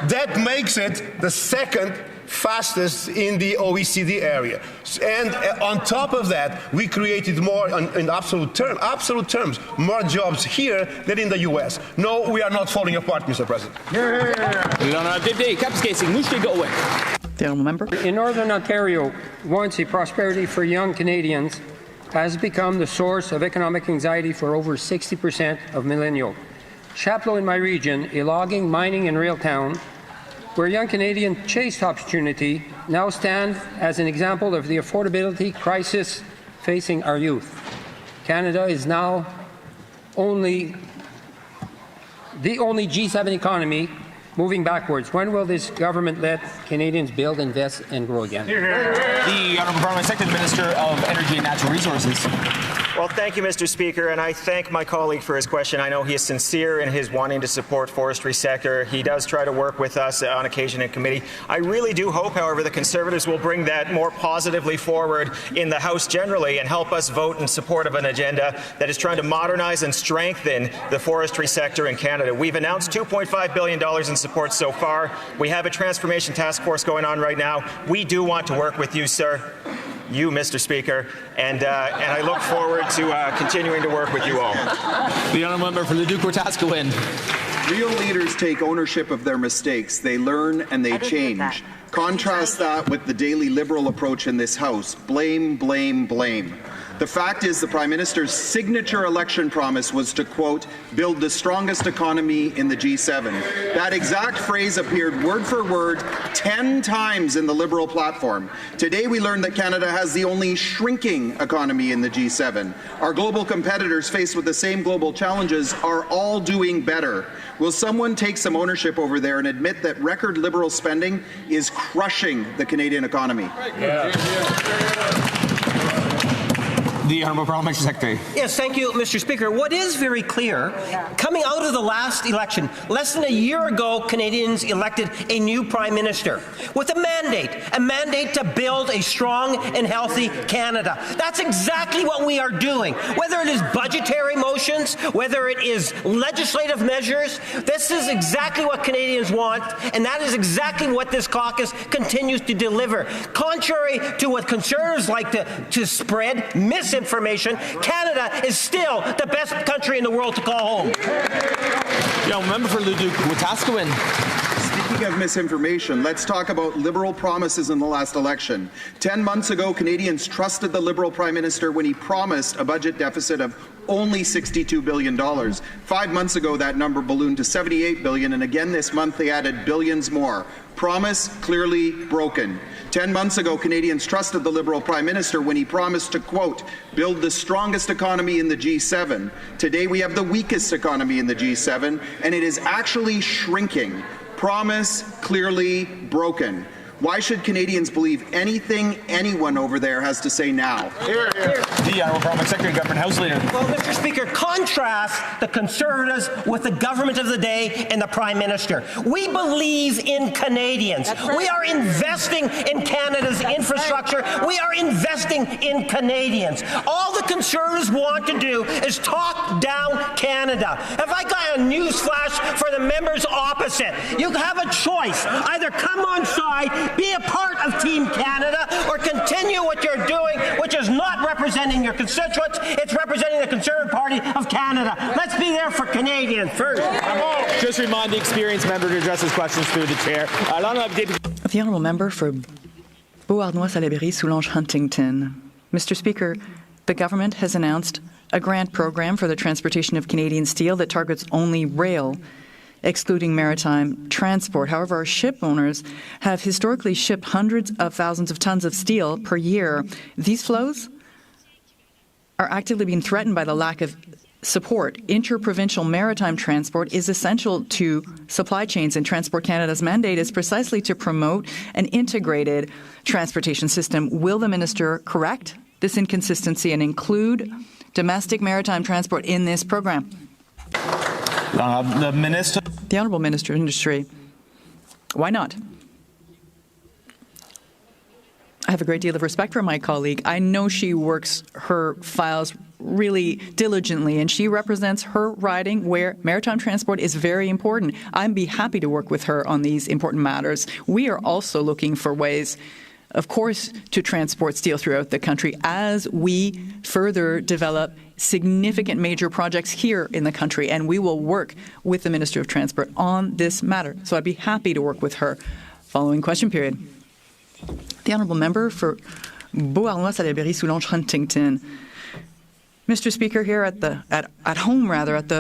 That makes it the second fastest in the OECD area. And on top of that, we created more, in absolute terms, more jobs here than in the US. No, we are not falling apart, Mr. President. The honourable member. In Northern Ontario, once a prosperity for young Canadians, has become the source of economic anxiety for over 60% of millennials. Chapleau in my region, a logging, mining and rail town, where young Canadians chased opportunity, now stand as an example of the affordability crisis facing our youth. Canada is now the only G7 economy moving backwards, when will this government let Canadians build, invest, and grow again? The Honourable Parliament Secretary, Minister of Energy and Natural Resources. Well, thank you, Mr. Speaker, and I thank my colleague for his question. I know he is sincere in his wanting to support forestry sector. He does try to work with us on occasion in committee. I really do hope, however, the Conservatives will bring that more positively forward in the House generally and help us vote in support of an agenda that is trying to modernize and strengthen the forestry sector in Canada. We've announced $2.5 billion in support so far. We have a transformation task force going on right now. We do want to work with you, sir. You, Mr. Speaker, and I look forward to continuing to work with you all. The Honourable Member for Leduc-Wetaskiwin. Real leaders take ownership of their mistakes. They learn and they change. Contrast that with the daily Liberal approach in this House. Blame, blame, blame. The fact is the Prime Minister's signature election promise was to, quote, build the strongest economy in the G7. That exact phrase appeared word for word 10 times in the Liberal platform. Today we learned that Canada has the only shrinking economy in the G7. Our global competitors faced with the same global challenges are all doing better. Will someone take some ownership over there and admit that record Liberal spending is crushing the Canadian economy? The Honourable Parliamentary Secretary. Yes, thank you, Mr. Speaker. What is very clear, coming out of the last election, less than a year ago, Canadians elected a new Prime Minister with a mandate to build a strong and healthy Canada. That's exactly what we are doing. Whether it is budgetary motions, whether it is legislative measures, this is exactly what Canadians want, and that is exactly what this caucus continues to deliver. Contrary to what Conservatives like to spread, misinformation, Canada is still the best country in the world to call home. Yeah, member for Leduc-Wetaskiwin. Speaking of misinformation, let's talk about Liberal promises in the last election. 10 months ago, Canadians trusted the Liberal Prime Minister when he promised a budget deficit of only $62 billion. 5 months ago, that number ballooned to $78 billion, and again this month they added billions more. Promise clearly broken. 10 months ago, Canadians trusted the Liberal Prime Minister when he promised to, quote, build the strongest economy in the G7. Today we have the weakest economy in the G7, and it is actually shrinking. Promise clearly broken. Why should Canadians believe anything anyone over there has to say now? Here, here. The Honourable Parliament Secretary, Government House Leader. Well, Mr. Speaker, contrast the Conservatives with the government of the day and the Prime Minister. We believe in Canadians. Right. We are investing in Canada's infrastructure. Right. We are investing in Canadians. All the Conservatives want to do is talk down Canada. Have I got a news flash for the members opposite? You have a choice. Either come on side, be a part of Team Canada, or continue what you're doing, which is not representing your constituents, it's representing the Conservative Party of Canada. Let's be there for Canadians first. Just remind the experienced member to address his questions through the chair. The Honourable Member for Beauharnois-Salaberry-Soulanges-Huntington. Mr. Speaker, the government has announced a grant program for the transportation of Canadian steel that targets only rail, excluding maritime transport. However, our ship owners have historically shipped hundreds of thousands of tons of steel per year. These flows are actively being threatened by the lack of support. Interprovincial maritime transport is essential to supply chains, and Transport Canada's mandate is precisely to promote an integrated transportation system. Will the minister correct this inconsistency and include domestic maritime transport in this program? The Minister. The Honourable Minister of Industry. Why not? I have a great deal of respect for my colleague. I know she works her files really diligently, and she represents her riding where maritime transport is very important. I'd be happy to work with her on these important matters. We are also looking for ways, of course, to transport steel throughout the country as we further develop significant major projects here in the country, and we will work with the Minister of Transport on this matter. So I'd be happy to work with her. Following question period. The Honourable Member for Beauharnois-Salaberry-Soulanges-Huntington. Mr. Speaker, here at the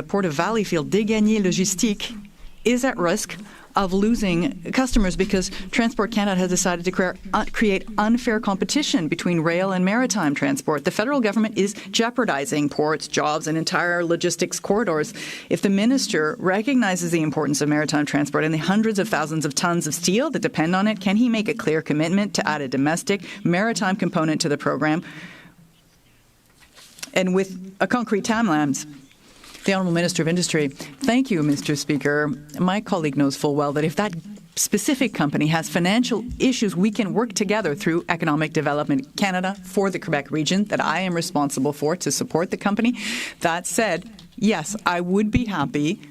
Port of Valleyfield, Desgagnés Logistique is at risk of losing customers because Transport Canada has decided to create unfair competition between rail and maritime transport. The federal government is jeopardizing ports, jobs, and entire logistics corridors. If the minister recognizes the importance of maritime transport and the hundreds of thousands of tons of steel that depend on it, can he make a clear commitment to add a domestic maritime component to the program and with a concrete timelines? The Honourable Minister of Industry. Thank you, Mr. Speaker. My colleague knows full well that if that specific company has financial issues, we can work together through Economic Development Canada for the Quebec region that I am responsible for to support the company. That said, yes, I would be happy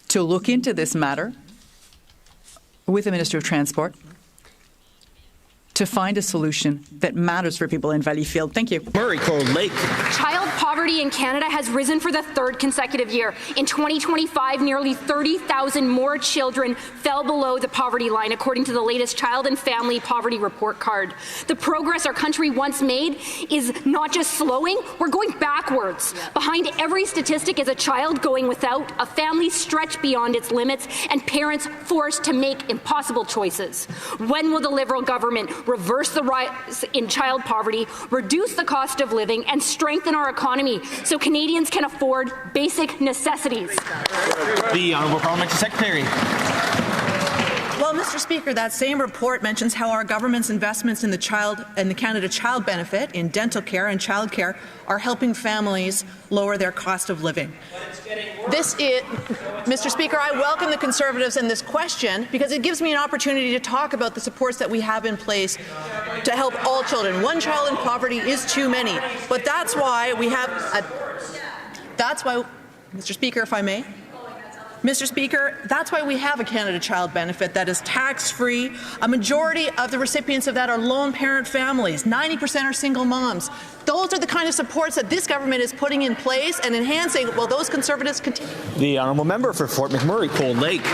to look into this matter with the Minister of Transport to find a solution that matters for people in Valleyfield. Thank you. Murray Cold Lake. Child poverty in Canada has risen for the third consecutive year. In 2025, nearly 30,000 more children fell below the poverty line, according to the latest Child and Family Poverty Report Card. The progress our country once made is not just slowing, we're going backwards. Behind every statistic is a child going without, a family stretched beyond its limits, and parents forced to make impossible choices. When will the Liberal government reverse the rise in child poverty, reduce the cost of living, and strengthen our economy so Canadians can afford basic necessities? The Honourable Parliamentary Secretary. Well, Mr. Speaker, that same report mentions how our government's investments in the Canada Child Benefit, in dental care and child care, are helping families lower their cost of living. Mr. Speaker, I welcome the Conservatives in this question because it gives me an opportunity to talk about the supports that we have in place to help all children. One child in poverty is too many, but that's why we have Mr. Speaker, if I may. Mr. Speaker, that's why we have a Canada Child Benefit that is tax-free. A majority of the recipients of that are lone parent families. 90% are single moms. Those are the kind of supports that this government is putting in place and enhancing while those Conservatives continue. The Honourable Member for Fort McMurray, Cold Lake.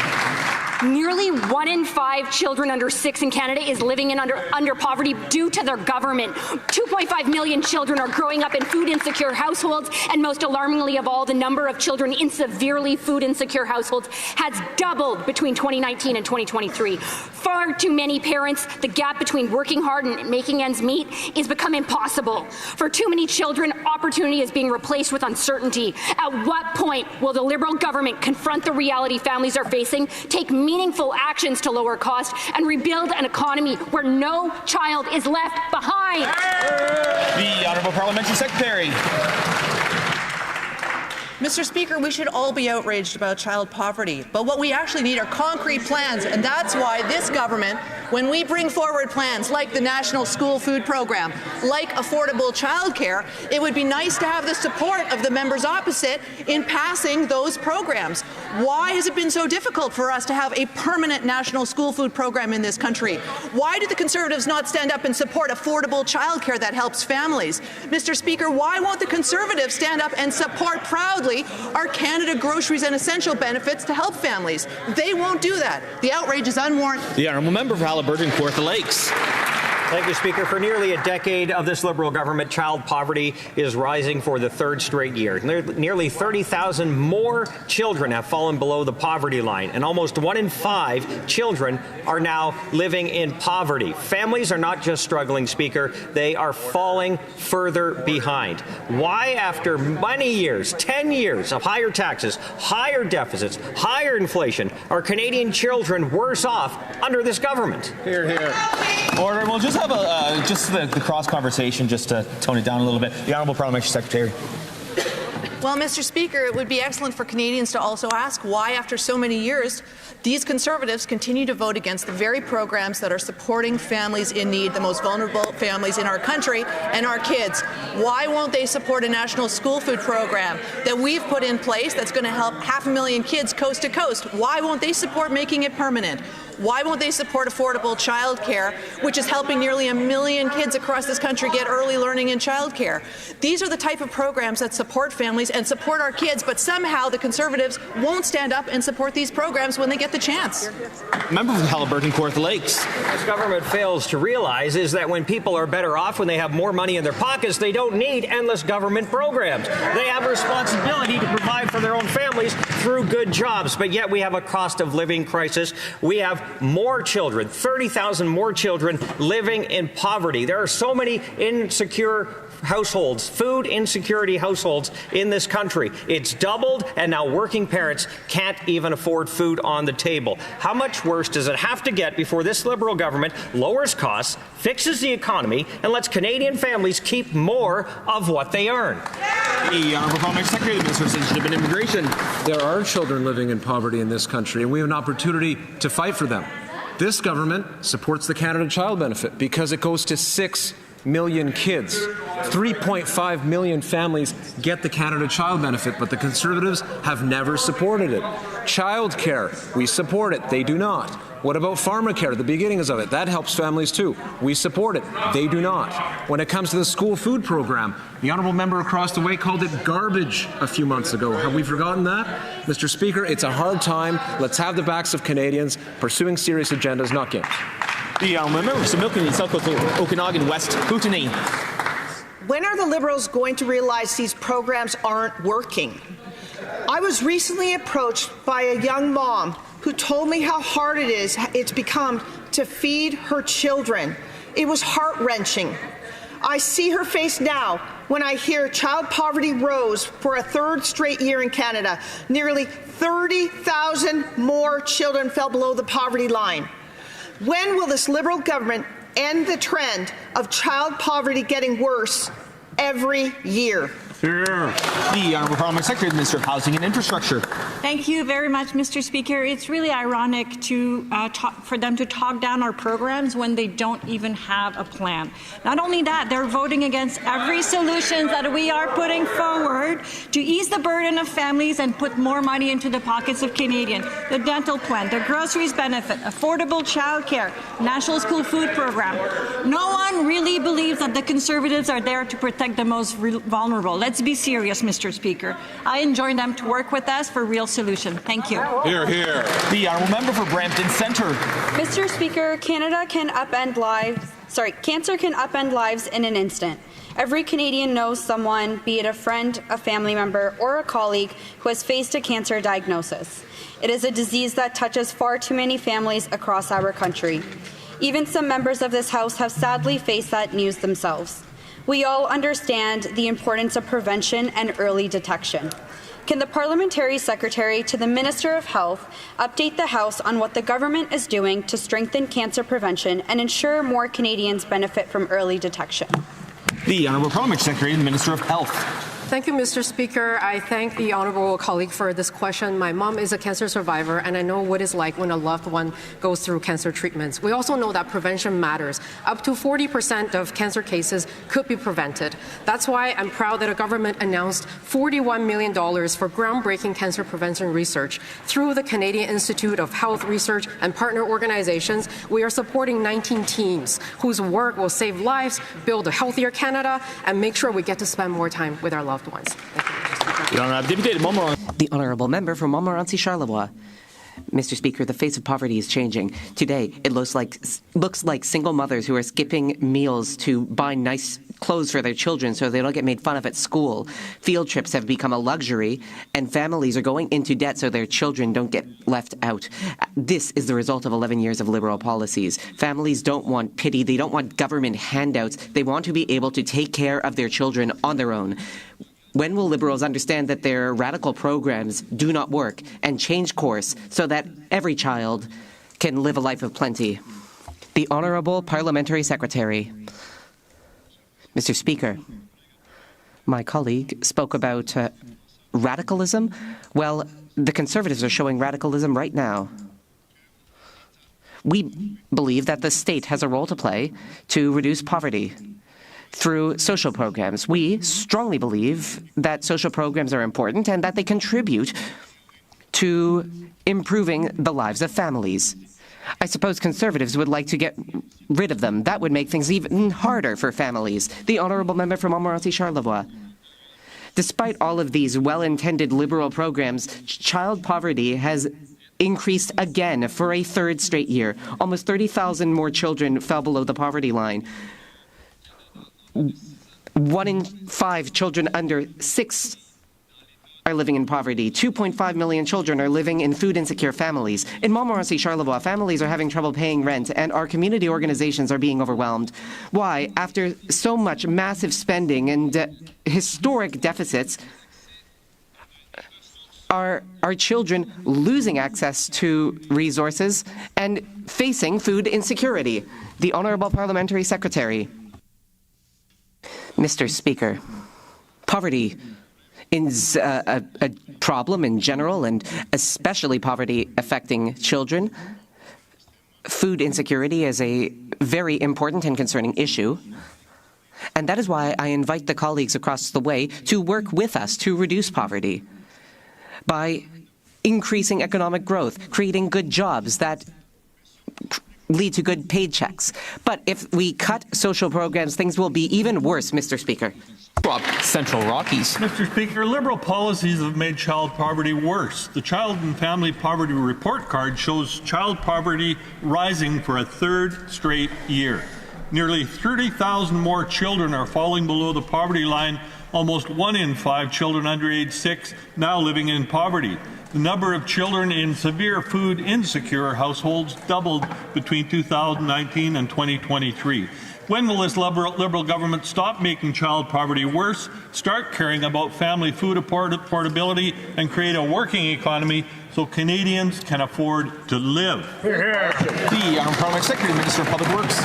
Nearly 1 in 5 children under 6 in Canada is living in under poverty due to their government. 2.5 million children are growing up in food insecure households, and most alarmingly of all, the number of children in severely food insecure households has doubled between 2019 and 2023. Far too many parents, the gap between working hard and making ends meet is becoming impossible. For too many children, opportunity is being replaced with uncertainty. At what point will the Liberal government confront the reality families are facing, take meaningful actions to lower costs, and rebuild an economy where no child is left behind? The Honourable Parliamentary Secretary. Mr. Speaker, we should all be outraged about child poverty, but what we actually need are concrete plans, and that's why this government, when we bring forward plans like the National School Food Program, like affordable childcare, it would be nice to have the support of the members opposite in passing those programs. Why has it been so difficult for us to have a permanent national school food program in this country? Why do the Conservatives not stand up and support affordable childcare that helps families? Mr. Speaker, why won't the Conservatives stand up and support proudly our Canada Groceries and Essential Benefits to help families? They won't do that. The outrage is unwarranted. The Honourable Member for Haliburton, Kawartha Lakes. Thank you, Speaker. For nearly a decade of this Liberal government, child poverty is rising for the third straight year. Nearly 30,000 more children have fallen below the poverty line, and almost 1 in 5 children are now living in poverty. Families are not just struggling, Speaker, they are falling further behind. Why, after many years, 10 years of higher taxes, higher deficits, higher inflation, are Canadian children worse off under this government? Hear, hear. Order. We'll just have the cross conversation just to tone it down a little bit. The Honourable Parliamentary Secretary. Well, Mr. Speaker, it would be excellent for Canadians to also ask why, after so many years, these Conservatives continue to vote against the very programs that are supporting families in need, the most vulnerable families in our country, and our kids. Why won't they support a national school food program that we've put in place that's going to help 500,000 kids coast to coast? Why won't they support making it permanent? Why won't they support affordable childcare, which is helping nearly 1 million kids across this country get early learning in childcare? These are the type of programs that support families and support our kids, but somehow the Conservatives won't stand up and support these programs when they get the chance. Member from Haliburton, Kawartha Lakes. This government fails to realize is that when people are better off, when they have more money in their pockets, they don't need endless government programs. They have a responsibility to provide for their own families through good jobs. But yet we have a cost of living crisis. We have more children, 30,000 more children living in poverty. There are so many insecure households, food insecurity households in this country. It's doubled, and now working parents can't even afford food on the table. How much worse does it have to get before this Liberal government lowers costs, fixes the economy, and lets Canadian families keep more of what they earn? The Honourable Parliamentary Secretary, the Minister of Citizenship and Immigration. There are children living in poverty in this country, and we have an opportunity to fight for them. This government supports the Canada Child Benefit because it goes to 6 million kids. 3.5 million families get the Canada Child Benefit, but the Conservatives have never supported it. Childcare, we support it. They do not. What about pharmacare, the beginnings of it? That helps families too. We support it. They do not. When it comes to the school food program, the honourable member across the way called it garbage a few months ago. Have we forgotten that? Mr. Speaker, it's a hard time. Let's have the backs of Canadians pursuing serious agendas, not games. The member from Similkameen, South Okanagan West, Kootenay. When are the Liberals going to realize these programs aren't working? I was recently approached by a young mom who told me how hard it's become to feed her children. It was heart-wrenching. I see her face now when I hear child poverty rose for a third straight year in Canada. Nearly 30,000 more children fell below the poverty line. When will this Liberal government end the trend of child poverty getting worse every year? The Honourable Parliamentary Secretary, the Minister of Housing and Infrastructure. Thank you very much, Mr. Speaker. It's really ironic for them to talk down our programs when they don't even have a plan. Not only that, they're voting against every solution that we are putting forward to ease the burden of families and put more money into the pockets of Canadians. The dental plan, the groceries benefit, affordable childcare, national school food program. No one really believes that the Conservatives are there to protect the most vulnerable. Let's be serious, Mr. Speaker. I enjoin them to work with us for real solution. Thank you. Hear, hear. The Honourable Member for Brampton Centre. Mr. Speaker, Cancer can upend lives in an instant. Every Canadian knows someone, be it a friend, a family member, or a colleague, who has faced a cancer diagnosis. It is a disease that touches far too many families across our country. Even some members of this House have sadly faced that news themselves. We all understand the importance of prevention and early detection. Can the Parliamentary Secretary to the Minister of Health update the House on what the government is doing to strengthen cancer prevention and ensure more Canadians benefit from early detection? The Honourable Parliamentary Secretary and the Minister of Health. Thank you, Mr. Speaker. I thank the honourable colleague for this question. My mom is a cancer survivor, and I know what it's like when a loved one goes through cancer treatments. We also know that prevention matters. Up to 40% of cancer cases could be prevented. That's why I'm proud that our government announced $41 million for groundbreaking cancer prevention research. Through the Canadian Institute of Health Research and partner organizations, we are supporting 19 teams whose work will save lives, build a healthier Canada, and make sure we get to spend more time with our loved ones. The Honourable Member from Montmorency Charlevoix. Mr. Speaker, the face of poverty is changing. Today, it looks like single mothers who are skipping meals to buy nice clothes for their children so they don't get made fun of at school. Field trips have become a luxury, and families are going into debt so their children don't get left out. This is the result of 11 years of Liberal policies. Families don't want pity. They don't want government handouts. They want to be able to take care of their children on their own. When will Liberals understand that their radical programs do not work and change course so that every child can live a life of plenty? The Honourable Parliamentary Secretary. Mr. Speaker, my colleague spoke about radicalism. Well, the Conservatives are showing radicalism right now. We believe that the state has a role to play to reduce poverty through social programs. We strongly believe that social programs are important and that they contribute to improving the lives of families. I suppose Conservatives would like to get rid of them. That would make things even harder for families. The Honourable Member from Montmorency Charlevoix. Despite all of these well-intended Liberal programs, child poverty has increased again for a third straight year. Almost 30,000 more children fell below the poverty line. 1 in 5 children under 6 are living in poverty. 2.5 million children are living in food-insecure families. In Montmorency, Charlevoix, families are having trouble paying rent, and our community organizations are being overwhelmed. Why, after so much massive spending and historic deficits, are our children losing access to resources and facing food insecurity? The Honourable Parliamentary Secretary. Mr. Speaker, poverty is a problem in general, and especially poverty affecting children. Food insecurity is a very important and concerning issue, and that is why I invite the colleagues across the way to work with us to reduce poverty by increasing economic growth, creating good jobs that lead to good paychecks. But if we cut social programs, things will be even worse, Mr. Speaker. Central Rockies. Mr. Speaker, Liberal policies have made child poverty worse. The Child and Family Poverty Report Card shows child poverty rising for a third straight year. Nearly 30,000 more children are falling below the poverty line, almost 1 in 5 children under age 6 now living in poverty. The number of children in severe food insecure households doubled between 2019 and 2023. When will this Liberal government stop making child poverty worse, start caring about family food affordability, and create a working economy so Canadians can afford to live? The Honourable Parliamentary Secretary, Minister of Public Works.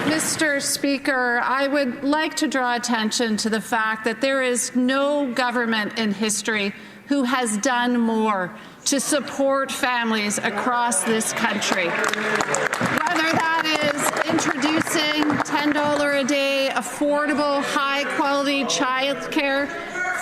Mr. Speaker, I would like to draw attention to the fact that there is no government in history who has done more to support families across this country. Whether that is introducing $10 a day, affordable, high-quality childcare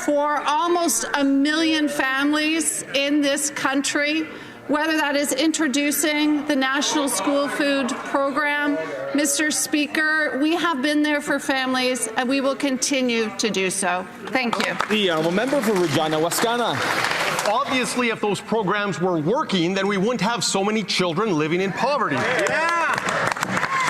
for almost 1 million families in this country, whether that is introducing the National School Food Program. Mr. Speaker, we have been there for families, and we will continue to do so. Thank you. The Honourable Member for Regina Wascana. Obviously, if those programs were working, then we wouldn't have so many children living in poverty. Yeah!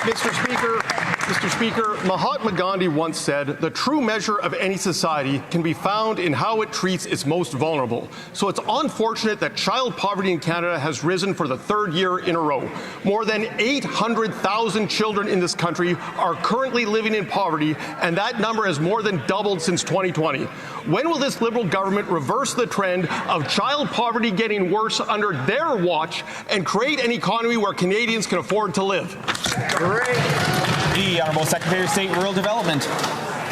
Mr. Speaker, Mahatma Gandhi once said, the true measure of any society can be found in how it treats its most vulnerable. So it's unfortunate that child poverty in Canada has risen for the third year in a row. More than 800,000 children in this country are currently living in poverty, and that number has more than doubled since 2020. When will this Liberal government reverse the trend of child poverty getting worse under their watch and create an economy where Canadians can afford to live? Great. The Honourable Secretary of State Rural Development.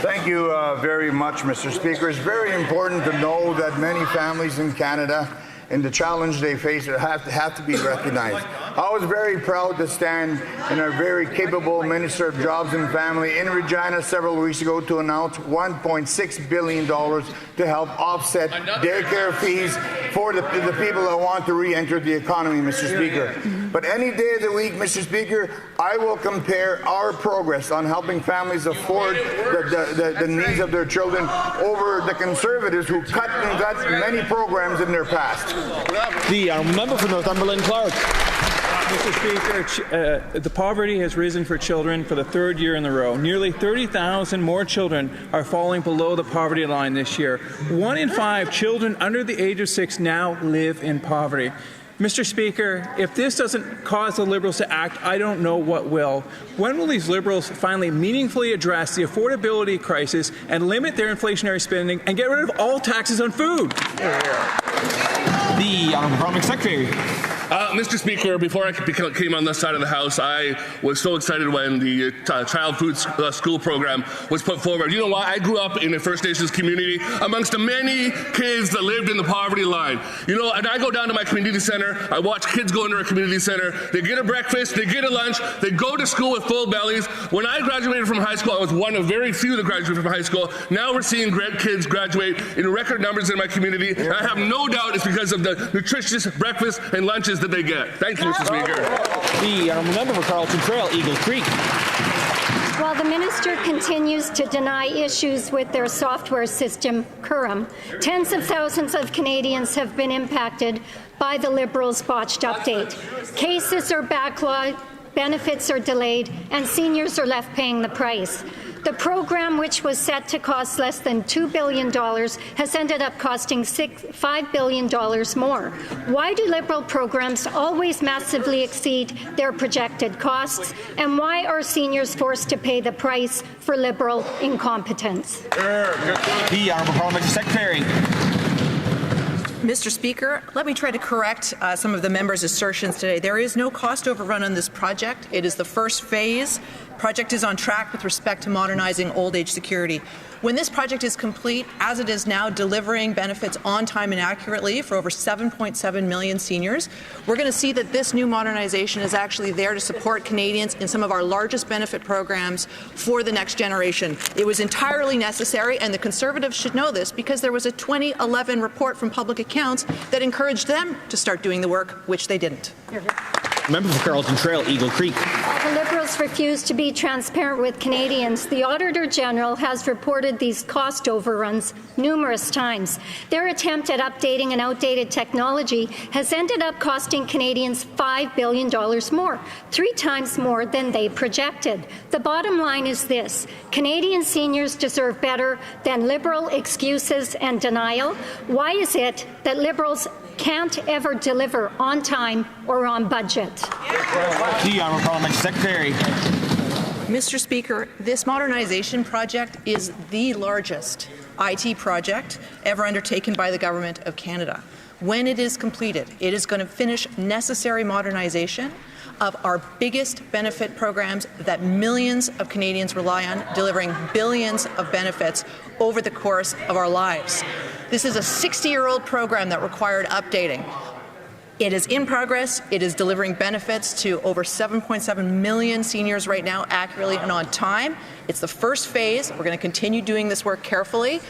Thank you very much, Mr. Speaker. It's very important to know that many families in Canada and the challenge they face have to be recognized. I was very proud to stand in our very capable Minister of Jobs and Family in Regina several weeks ago to announce $1.6 billion to help offset daycare fees for the people that want to re-enter the economy, Mr. Speaker. But any day of the week, Mr. Speaker, I will compare our progress on helping families afford the needs of their children over the Conservatives who cut and got many programs in their past. The Honourable Member for Northumberland Clark. Mr. Speaker, the poverty has risen for children for the third year in a row. Nearly 30,000 more children are falling below the poverty line this year. 1 in 5 children under the age of 6 now live in poverty. Mr. Speaker, if this doesn't cause the Liberals to act, I don't know what will. When will these Liberals finally meaningfully address the affordability crisis and limit their inflationary spending and get rid of all taxes on food? The Honourable Parliamentary Secretary. Mr. Speaker, before I came on this side of the House, I was so excited when the child food school program was put forward. You know why? I grew up in a First Nations community amongst the many kids that lived in the poverty line. You know, and I go down to my community center, I watch kids go into our community center, they get a breakfast, they get a lunch, they go to school with full bellies. When I graduated from high school, I was one of very few that graduated from high school. Now we're seeing kids graduate in record numbers in my community. And I have no doubt it's because of the nutritious breakfast and lunches did they get? Thank you, Mr. Speaker. The honourable member for Carleton Trail, Eagle Creek. While the minister continues to deny issues with their software system, Curum, tens of thousands of Canadians have been impacted by the Liberals' botched update. Cases are backlogged, benefits are delayed, and seniors are left paying the price. The program, which was set to cost less than $2 billion, has ended up costing $5 billion more. Why do Liberal programs always massively exceed their projected costs? And why are seniors forced to pay the price for Liberal incompetence? The Honourable Parliamentary Secretary. Mr. Speaker, let me try to correct some of the members' assertions today. There is no cost overrun on this project. It is the first phase. Project is on track with respect to modernizing old age security. When this project is complete, as it is now delivering benefits on time and accurately for over 7.7 million seniors, we're going to see that this new modernization is actually there to support Canadians in some of our largest benefit programs for the next generation. It was entirely necessary, and the Conservatives should know this because there was a 2011 report from Public Accounts that encouraged them to start doing the work, which they didn't. Member for Carleton Trail, Eagle Creek. The Liberals refuse to be transparent with Canadians. The Auditor General has reported these cost overruns numerous times. Their attempt at updating an outdated technology has ended up costing Canadians $5 billion more, 3 times more than they projected. The bottom line is this: Canadian seniors deserve better than Liberal excuses and denial. Why is it that Liberals can't ever deliver on time or on budget? The Honourable Parliamentary Secretary. Mr. Speaker, this modernization project is the largest IT project ever undertaken by the Government of Canada. When it is completed, it is going to finish necessary modernization of our biggest benefit programs that millions of Canadians rely on, delivering billions of benefits over the course of our lives. This is a 60-year-old program that required updating. It is in progress. It is delivering benefits to over 7.7 million seniors right now, accurately and on time. It's the first phase. We're going to continue doing this work carefully.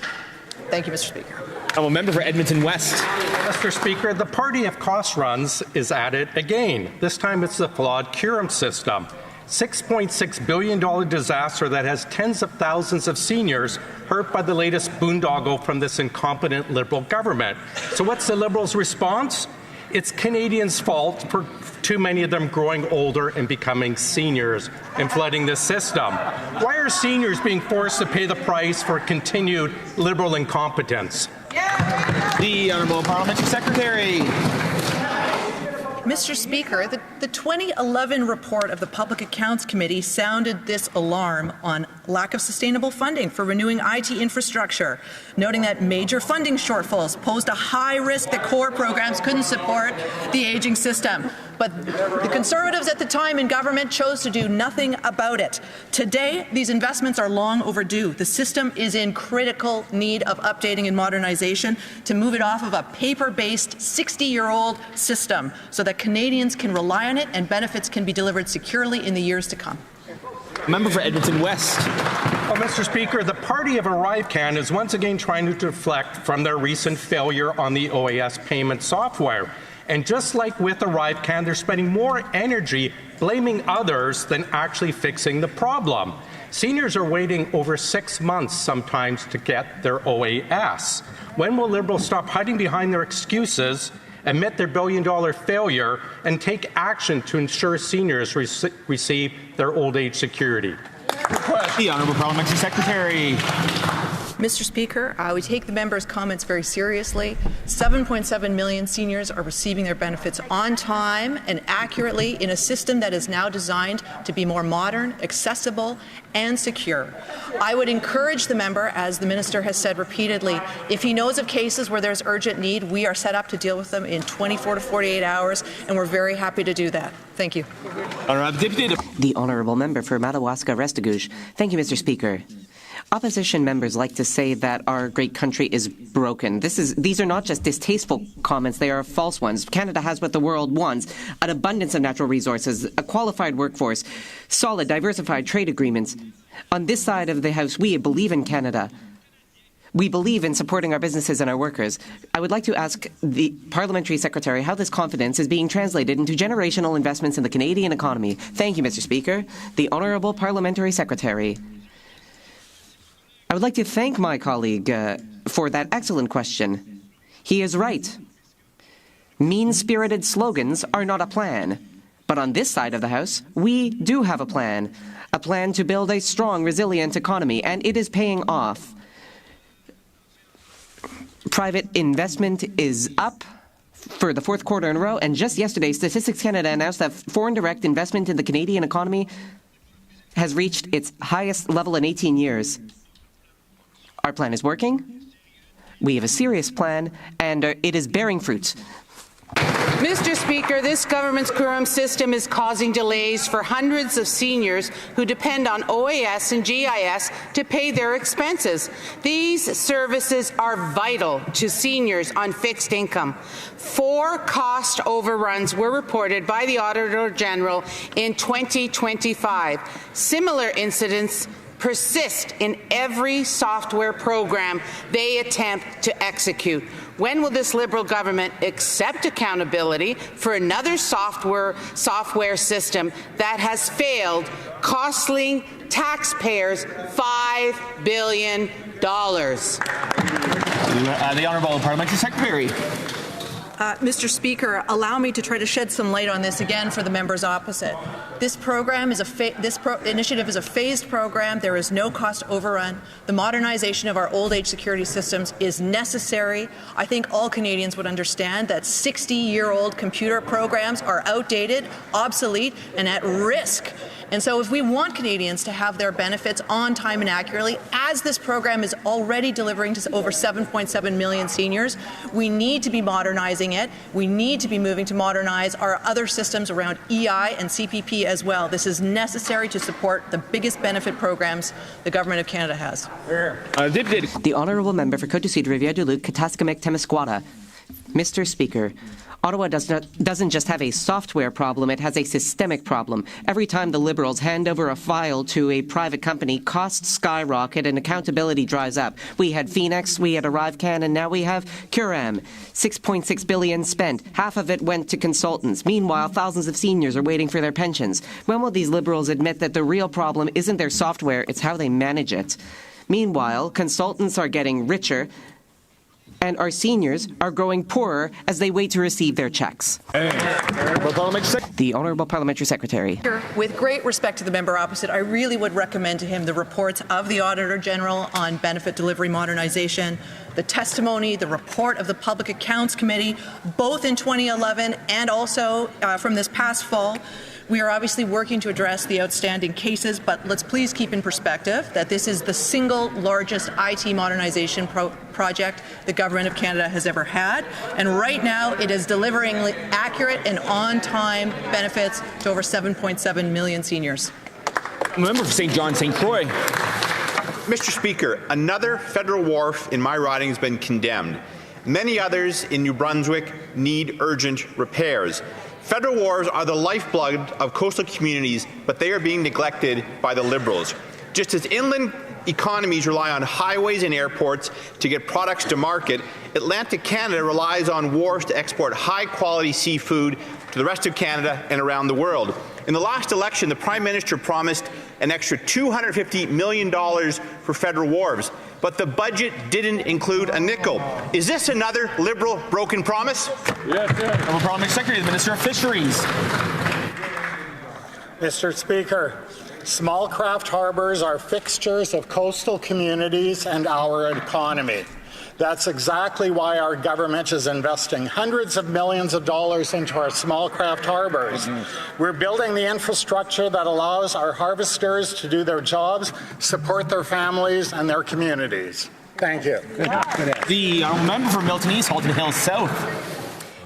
Thank you, Mr. Speaker. I'm a member for Edmonton West. Mr. Speaker, the party of cost runs is at it again. This time it's the flawed Curum system. $6.6 billion disaster that has tens of thousands of seniors hurt by the latest boondoggle from this incompetent Liberal government. So what's the Liberals' response? It's Canadians' fault for too many of them growing older and becoming seniors and flooding the system. Why are seniors being forced to pay the price for continued Liberal incompetence? The Honourable Parliamentary Secretary. Mr. Speaker, the 2011 report of the Public Accounts Committee sounded this alarm on lack of sustainable funding for renewing IT infrastructure, noting that major funding shortfalls posed a high risk that core programs couldn't support the aging system. But the Conservatives at the time in government chose to do nothing about it. Today, these investments are long overdue. The system is in critical need of updating and modernization to move it off of a paper-based 60-year-old system so that Canadians can rely on it and benefits can be delivered securely in the years to come. Member for Edmonton West. Well, Mr. Speaker, the party of ArriveCan is once again trying to deflect from their recent failure on the OAS payment software. And just like with ArriveCan, they're spending more energy blaming others than actually fixing the problem. Seniors are waiting over 6 months sometimes to get their OAS. When will Liberals stop hiding behind their excuses, admit their billion-dollar failure, and take action to ensure seniors receive their old age security? The Honourable Parliamentary Secretary. Mr. Speaker, we take the members' comments very seriously. 7.7 million seniors are receiving their benefits on time and accurately in a system that is now designed to be more modern, accessible, and secure. I would encourage the member, as the minister has said repeatedly, if he knows of cases where there's urgent need, we are set up to deal with them in 24 to 48 hours, and we're very happy to do that. Thank you. The Honourable Member for Madawaska-Restigouche. Thank you, Mr. Speaker. Opposition members like to say that our great country is broken. These are not just distasteful comments, they are false ones. Canada has what the world wants: an abundance of natural resources, a qualified workforce, solid, diversified trade agreements. On this side of the House, we believe in Canada. We believe in supporting our businesses and our workers. I would like to ask the Parliamentary Secretary how this confidence is being translated into generational investments in the Canadian economy. Thank you, Mr. Speaker. The Honourable Parliamentary Secretary. I would like to thank my colleague for that excellent question. He is right. Mean-spirited slogans are not a plan. But on this side of the House, we do have a plan to build a strong, resilient economy, and it is paying off. Private investment is up for the fourth quarter in a row, and just yesterday, Statistics Canada announced that foreign direct investment in the Canadian economy has reached its highest level in 18 years. Our plan is working. We have a serious plan, and it is bearing fruit. Mr. Speaker, this government's current system is causing delays for hundreds of seniors who depend on OAS and GIS to pay their expenses. These services are vital to seniors on fixed income. 4 cost overruns were reported by the Auditor General in 2025. Similar incidents persist in every software program they attempt to execute. When will this Liberal government accept accountability for another software system that has failed, costing taxpayers $5 billion? The Honourable Parliamentary Secretary. Mr. Speaker, allow me to try to shed some light on this again for the members opposite. This program is initiative is a phased program. There is no cost overrun. The modernization of our old age security systems is necessary. I think all Canadians would understand that 60-year-old computer programs are outdated, obsolete, and at risk. And so if we want Canadians to have their benefits on time and accurately, as this program is already delivering to over 7.7 million seniors, we need to be modernizing it. We need to be moving to modernize our other systems around EI and CPP as well. This is necessary to support the biggest benefit programs the Government of Canada has. The Honourable Member for Cote-du-Sud-Rivière-du-Loup, Kataskamektemiskwata. Mr. Speaker, Ottawa doesn't just have a software problem, it has a systemic problem. Every time the Liberals hand over a file to a private company, costs skyrocket and accountability dries up. We had Phoenix, we had ArriveCan, and now we have Curam. $6.6 billion spent. Half of it went to consultants. Meanwhile, thousands of seniors are waiting for their pensions. When will these Liberals admit that the real problem isn't their software, it's how they manage it? Meanwhile, consultants are getting richer, and our seniors are growing poorer as they wait to receive their checks. The Honourable Parliamentary Secretary. With great respect to the member opposite, I really would recommend to him the reports of the Auditor General on benefit delivery modernization, the testimony, the report of the Public Accounts Committee, both in 2011 and also from this past fall. We are obviously working to address the outstanding cases, but let's please keep in perspective that this is the single largest IT modernization project the Government of Canada has ever had, and right now it is delivering accurate and on-time benefits to over 7.7 million seniors. Member for St. John, St. Croix. Mr. Speaker, another federal wharf in my riding has been condemned. Many others in New Brunswick need urgent repairs. Federal wharves are the lifeblood of coastal communities, but they are being neglected by the Liberals. Just as inland economies rely on highways and airports to get products to market, Atlantic Canada relies on wharves to export high-quality seafood to the rest of Canada and around the world. In the last election, the Prime Minister promised an extra $250 million for federal wharves, but the budget didn't include a nickel. Is this another Liberal broken promise? Yes, sir. Parliamentary Secretary, the Minister of Fisheries. Mr. Speaker, small craft harbors are fixtures of coastal communities and our economy. That's exactly why our government is investing hundreds of millions of dollars into our small craft harbors. We're building the infrastructure that allows our harvesters to do their jobs, support their families and their communities. Thank you. The Honourable Member for Milton East, Halton Hills South.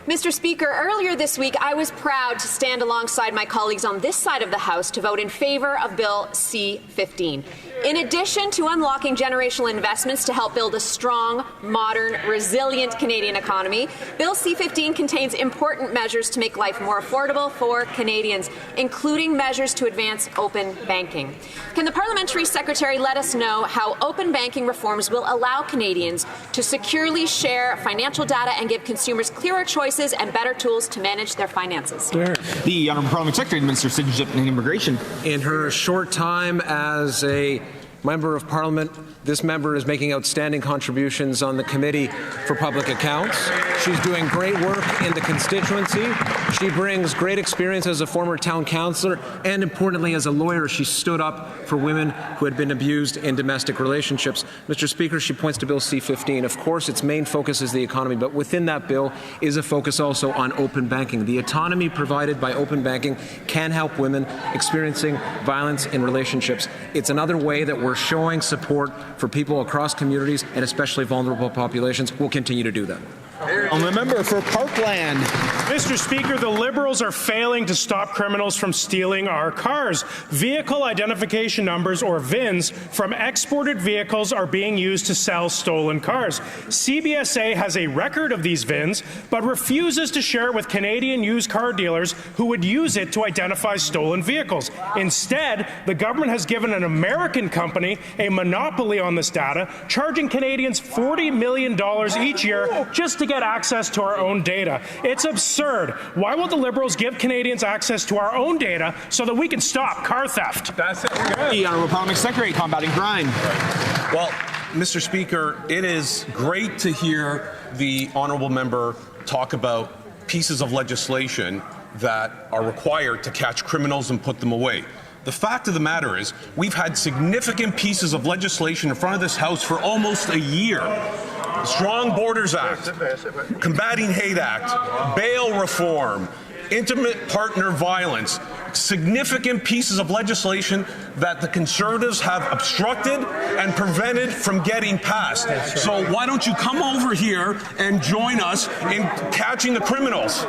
Mr. Speaker, earlier this week, I was proud to stand alongside my colleagues on this side of the House to vote in favour of Bill C-15. In addition to unlocking generational investments to help build a strong, modern, resilient Canadian economy, Bill C-15 contains important measures to make life more affordable for Canadians, including measures to advance open banking. Can the Parliamentary Secretary let us know how open banking reforms will allow Canadians to securely share financial data and give consumers clearer choices and better tools to manage their finances? The Honourable Parliamentary Secretary, Minister of Citizenship and Immigration. In her short time as a Member of Parliament, this member is making outstanding contributions on the Committee for Public Accounts. She's doing great work in the constituency. She brings great experience as a former town councillor, and importantly, as a lawyer, she stood up for women who had been abused in domestic relationships. Mr. Speaker, she points to Bill C-15. Of course, its main focus is the economy, but within that bill is a focus also on open banking. The autonomy provided by open banking can help women experiencing violence in relationships. It's another way that we're showing support for people across communities and especially vulnerable populations. We'll continue to do that. I'm a member for Parkland. Mr. Speaker, the Liberals are failing to stop criminals from stealing our cars. Vehicle identification numbers, or VINs, from exported vehicles are being used to sell stolen cars. CBSA has a record of these VINs, but refuses to share it with Canadian used car dealers who would use it to identify stolen vehicles. Instead, the government has given an American company a monopoly on this data, charging Canadians $40 million each year just to get access to our own data. It's absurd. Why won't the Liberals give Canadians access to our own data so that we can stop car theft? That's it. The Honourable Parliamentary Secretary, combating crime. Well, Mr. Speaker, it is great to hear the honourable member talk about pieces of legislation that are required to catch criminals and put them away. The fact of the matter is, we've had significant pieces of legislation in front of this House for almost a year. Strong Borders Act, Combating Hate Act, bail reform, intimate partner violence, significant pieces of legislation that the Conservatives have obstructed and prevented from getting passed. So why don't you come over here and join us in catching the criminals?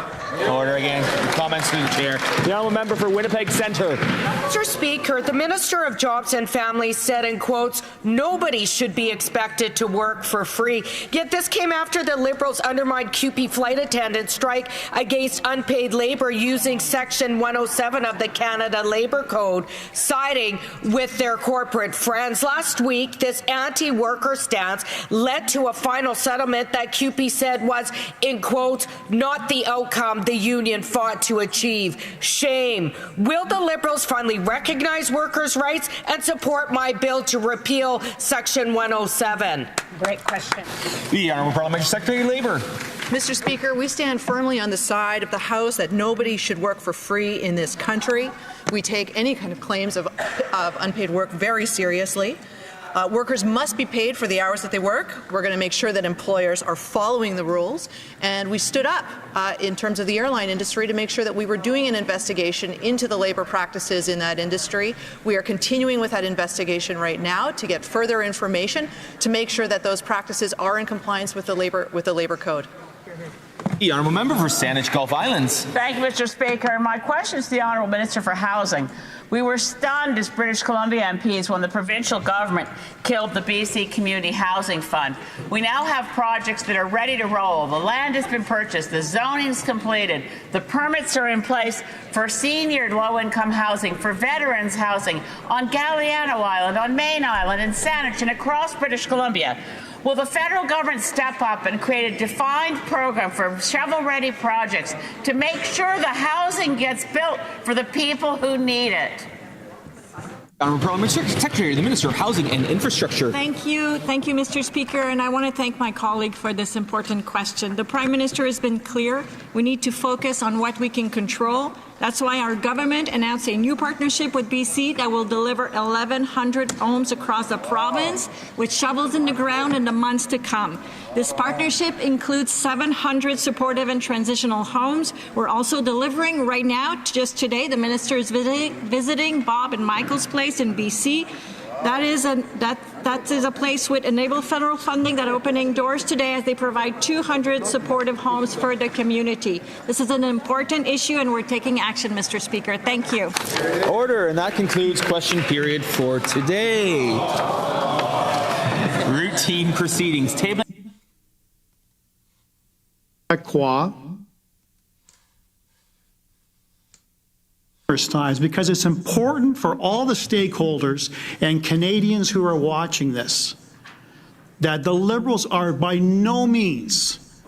Order again. Comments to the chair. The honourable member for Winnipeg Centre. Mr. Speaker, the Minister of Jobs and Families said, in quotes, nobody should be expected to work for free. Yet this came after the Liberals undermined CUPE flight attendant strike against unpaid labour using Section 107 of the Canada Labour Code, siding with their corporate friends. Last week, this anti-worker stance led to a final settlement that CUPE said was, in quotes, not the outcome the union fought to achieve. Shame. Will the Liberals finally recognize workers' rights and support my bill to repeal Section 107? Great question. The Honourable Parliamentary Secretary, Labour. Mr. Speaker, we stand firmly on the side of the House that nobody should work for free in this country. We take any kind of claims of unpaid work very seriously. Workers must be paid for the hours that they work. We're going to make sure that employers are following the rules. And we stood up in terms of the airline industry to make sure that we were doing an investigation into the labour practices in that industry. We are continuing with that investigation right now to get further information to make sure that those practices are in compliance with the labour code. The Honourable Member for Saanich Gulf Islands. Thank you, Mr. Speaker. My question is to the Honourable Minister for Housing. We were stunned as British Columbia MPs when the provincial government killed the BC Community Housing Fund. We now have projects that are ready to roll. The land has been purchased. The zoning's completed. The permits are in place for senior low-income housing, for veterans housing on Galiano Island, on Main Island, in Saanich, and across British Columbia. Will the federal government step up and create a defined program for shovel-ready projects to make sure the housing gets built for the people who need it? Honourable Parliamentary Secretary, the Minister of Housing and Infrastructure. Thank you, Mr. Speaker, and I want to thank my colleague for this important question. The Prime Minister has been clear. We need to focus on what we can control. That's why our government announced a new partnership with BC that will deliver 1,100 homes across the province with shovels in the ground in the months to come. This partnership includes 700 supportive and transitional homes. We're also delivering right now, just today, the Minister is visiting Bob and Michael's place in BC. That is a place with enable federal funding that are opening doors today as they provide 200 supportive homes for the community. This is an important issue, and we're taking action, Mr. Speaker. Thank you. Order, and that concludes question period for today. Routine proceedings. Table. Times, because it's important for all the stakeholders and Canadians who are watching this that the Liberals are by no means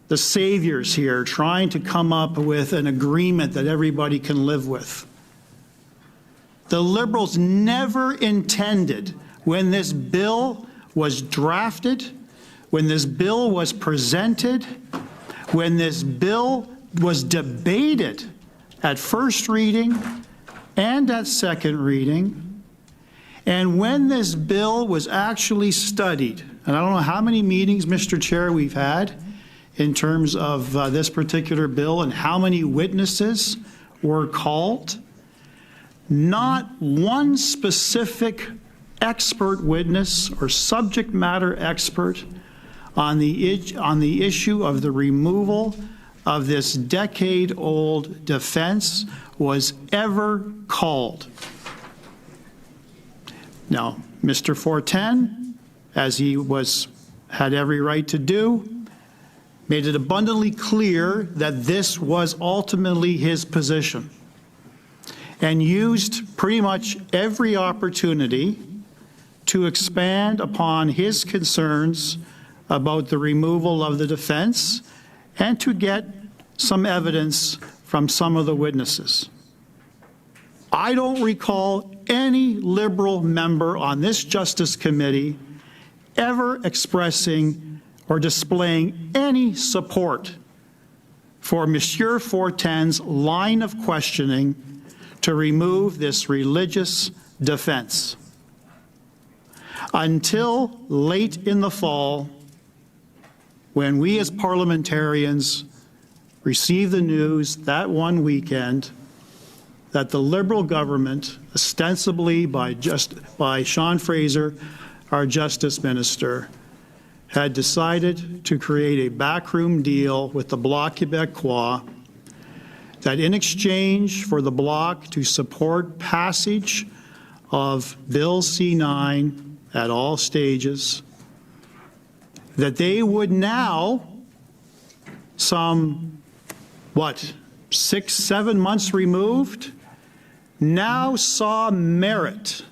the saviors here trying to come up with an agreement that everybody can live with. The Liberals never intended, when this bill was drafted, when this bill was presented, when this bill was debated at first reading and at second reading, and when this bill was actually studied, and I don't know how many meetings, Mr. Chair, we've had in terms of this particular bill and how many witnesses were called, not one specific expert witness or subject matter expert on the issue of the removal of this decade-old defense was ever called. Now, Mr. Fortin, as he had every right to do, made it abundantly clear that this was ultimately his position and used pretty much every opportunity to expand upon his concerns about the removal of the defense and to get some evidence from some of the witnesses. I don't recall any Liberal member on this Justice Committee ever expressing or displaying any support for Monsieur Fortin's line of questioning to remove this religious defense. Until late in the fall, when we as parliamentarians received the news that one weekend that the Liberal government, ostensibly by Sean Fraser, our Justice Minister, had decided to create a backroom deal with the Bloc Québécois that in exchange for the Bloc to support passage of Bill C-9 at all stages, that they would now, some, 6-7 months removed, now saw merit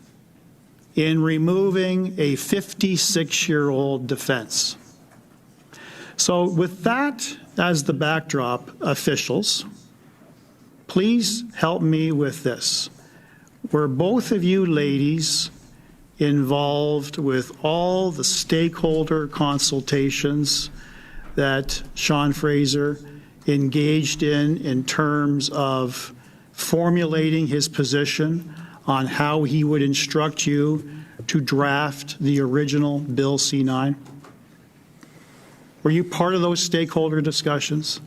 in removing a 56-year-old defense. So with that as the backdrop, officials, please help me with this. Were both of you ladies involved with all the stakeholder consultations that Sean Fraser engaged in terms of formulating his position on how he would instruct you to draft the original Bill C-9? Were you part of those stakeholder discussions?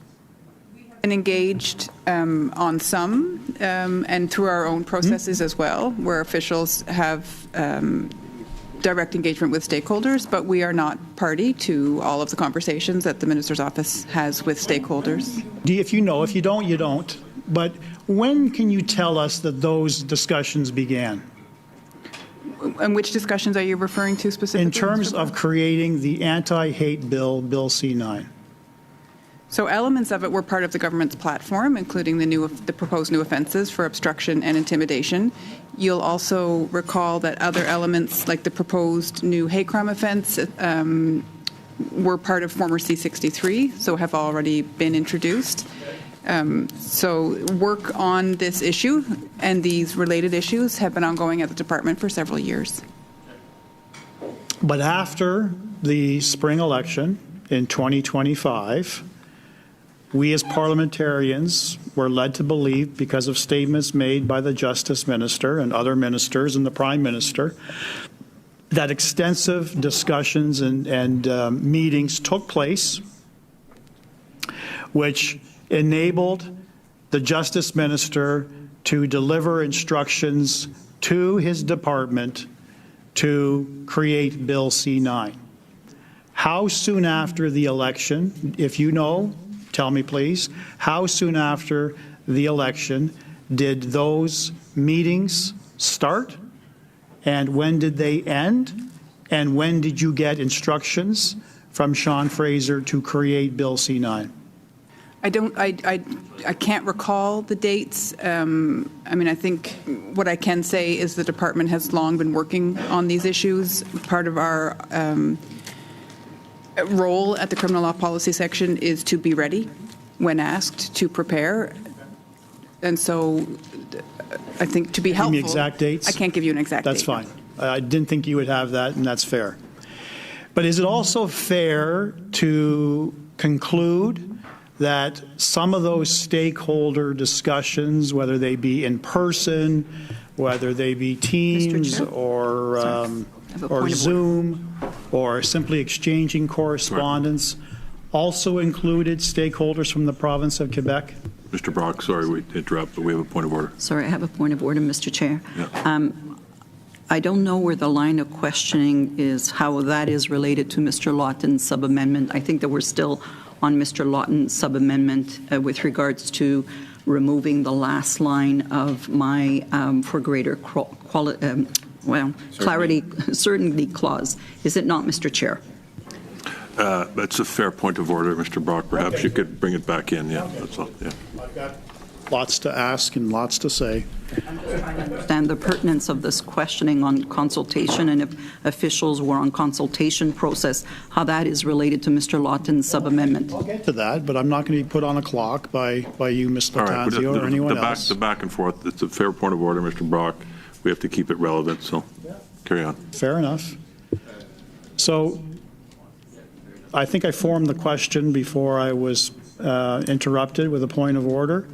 And engaged on some and through our own processes as well, where officials have direct engagement with stakeholders, but we are not party to all of the conversations that the Minister's office has with stakeholders. If you know, if you don't, you don't. But when can you tell us that those discussions began? And which discussions are you referring to specifically? In terms of creating the anti-hate bill, Bill C-9. So elements of it were part of the government's platform, including the proposed new offences for obstruction and intimidation. You'll also recall that other elements, like the proposed new hate crime offence, were part of former C-63, so have already been introduced. So work on this issue and these related issues have been ongoing at the department for several years. But after the spring election in 2025, we as parliamentarians were led to believe, because of statements made by the Justice Minister and other ministers and the Prime Minister, that extensive discussions and meetings took place, which enabled the Justice Minister to deliver instructions to his department to create Bill C-9. How soon after the election, if you know, tell me please, how soon after the election did those meetings start? And when did they end? And when did you get instructions from Sean Fraser to create Bill C-9? I can't recall the dates. I mean, I think what I can say is the department has long been working on these issues. Part of our role at the criminal law policy section is to be ready when asked, to prepare. And so I think to be helpful. Give me exact dates? I can't give you an exact date. That's fine. I didn't think you would have that, and that's fair. But is it also fair to conclude that some of those stakeholder discussions, whether they be in person, whether they be Teams or Zoom, or simply exchanging correspondence, also included stakeholders from the province of Quebec? Mr. Brock, sorry we interrupt, but we have a point of order. Sorry, I have a point of order, Mr. Chair. Yeah. I don't know where the line of questioning is, how that is related to Mr. Lawton's sub-amendment. I think that we're still on Mr. Lawton's sub-amendment with regards to removing the last line of my for greater clarity, certainty clause. Is it not, Mr. Chair? That's a fair point of order, Mr. Brock. Perhaps you could bring it back in. Yeah, that's all. Yeah. I've got lots to ask and lots to say. I understand the pertinence of this questioning on consultation, and if officials were on consultation process, how that is related to Mr. Lawton's sub-amendment. I'll get to that, but I'm not going to be put on a clock by you, Ms. Latanzio, or anyone else. The back and forth, it's a fair point of order, Mr. Brock. We have to keep it relevant, so carry on. Fair enough. So I think I formed the question before I was interrupted with a point of order.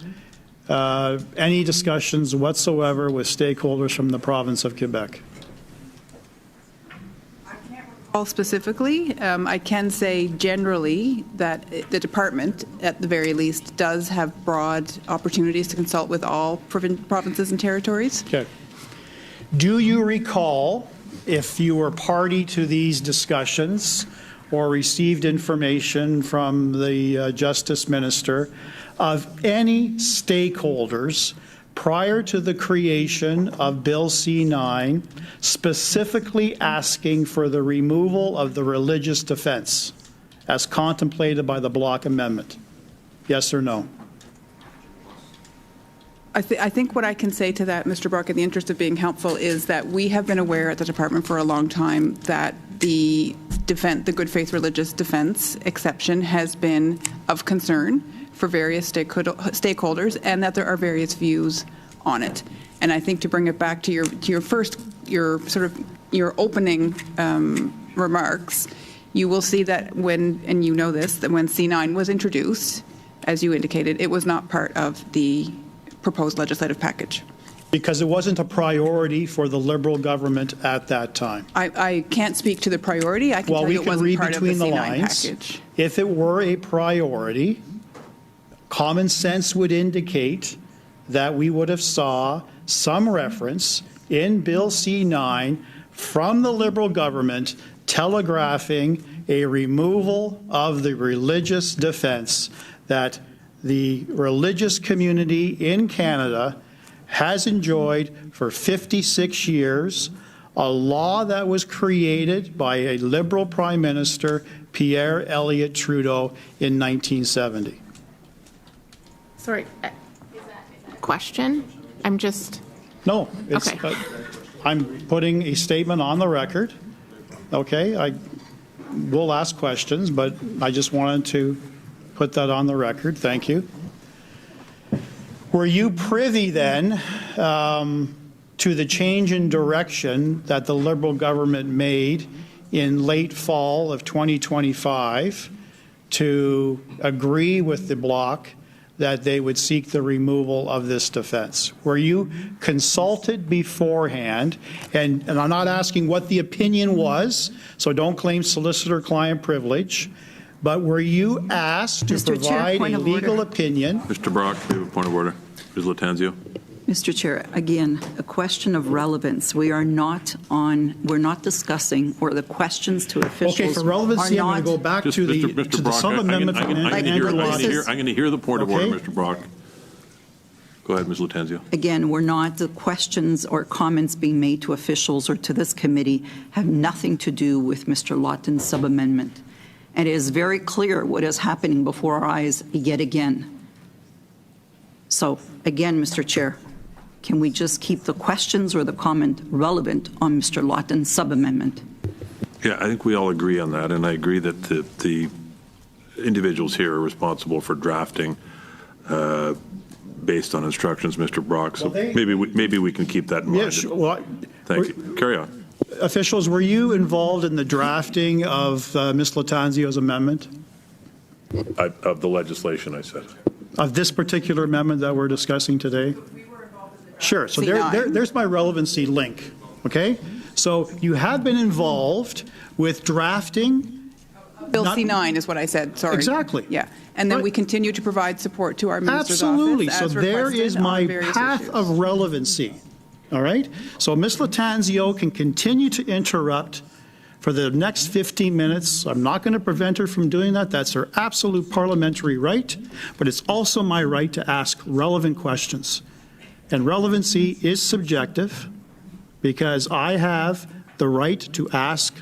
Any discussions whatsoever with stakeholders from the province of Quebec? Specifically, I can say generally that the department, at the very least, does have broad opportunities to consult with all provinces and territories. Okay. Do you recall, if you were party to these discussions or received information from the Justice Minister, of any stakeholders prior to the creation of Bill C-9 specifically asking for the removal of the religious defense as contemplated by the Block Amendment? Yes or no? I think what I can say to that, Mr. Brock, in the interest of being helpful, is that we have been aware at the department for a long time that the good faith religious defense exception has been of concern for various stakeholders, and that there are various views on it. And I think to bring it back to your opening remarks, you will see that and you know this, that when C-9 was introduced, as you indicated, it was not part of the proposed legislative package. Because it wasn't a priority for the Liberal government at that time. I can't speak to the priority. I can tell you it wasn't part of the C-9 package. If it were a priority, common sense would indicate that we would have saw some reference in Bill C-9 from the Liberal government telegraphing a removal of the religious defense, that the religious community in Canada has enjoyed for 56 years, a law that was created by a Liberal Prime Minister, Pierre Elliott Trudeau, in 1970. Sorry, question? I'm just... No, it's, okay. I'm putting a statement on the record. Okay, we'll ask questions, but I just wanted to put that on the record. Thank you. Were you privy then to the change in direction that the Liberal government made in late fall of 2025 to agree with the Bloc that they would seek the removal of this defense? Were you consulted beforehand? And I'm not asking what the opinion was, so don't claim solicitor-client privilege, but were you asked to provide a legal opinion? Mr. Brock, we have a point of order. Ms. Latanzio. Mr. Chair, again, a question of relevance. We're not discussing, or the questions to officials. Okay, for relevancy, I'm going to go back to the Brock, sub-amendment. I'm going to hear the point of order, Mr. Brock. Go ahead, Ms. Lattanzio. Again, the questions or comments being made to officials or to this committee have nothing to do with Mr. Lawton's sub-amendment. And it is very clear what is happening before our eyes yet again. So, again, Mr. Chair, can we just keep the questions or the comment relevant on Mr. Lawton's sub-amendment? Yeah, I think we all agree on that, and I agree that the individuals here are responsible for drafting based on instructions, Mr. Brock. So maybe we can keep that in mind. Yes. Well, thank you. Carry on. Officials, were you involved in the drafting of Ms. Lattanzio's amendment? Of the legislation, I said. Of this particular amendment that we're discussing today? Sure. So there's my relevancy link. Okay? So you have been involved with drafting. Bill C9 is what I said. Sorry. Exactly. Yeah. And then we continue to provide support to our minister's Absolutely. office. So there is my path of relevancy. All right? So Ms. Lattanzio can continue to interrupt for the next 15 minutes. I'm not going to prevent her from doing that. That's her absolute parliamentary right. But it's also my right to ask relevant questions. And relevancy is subjective because I have the right to ask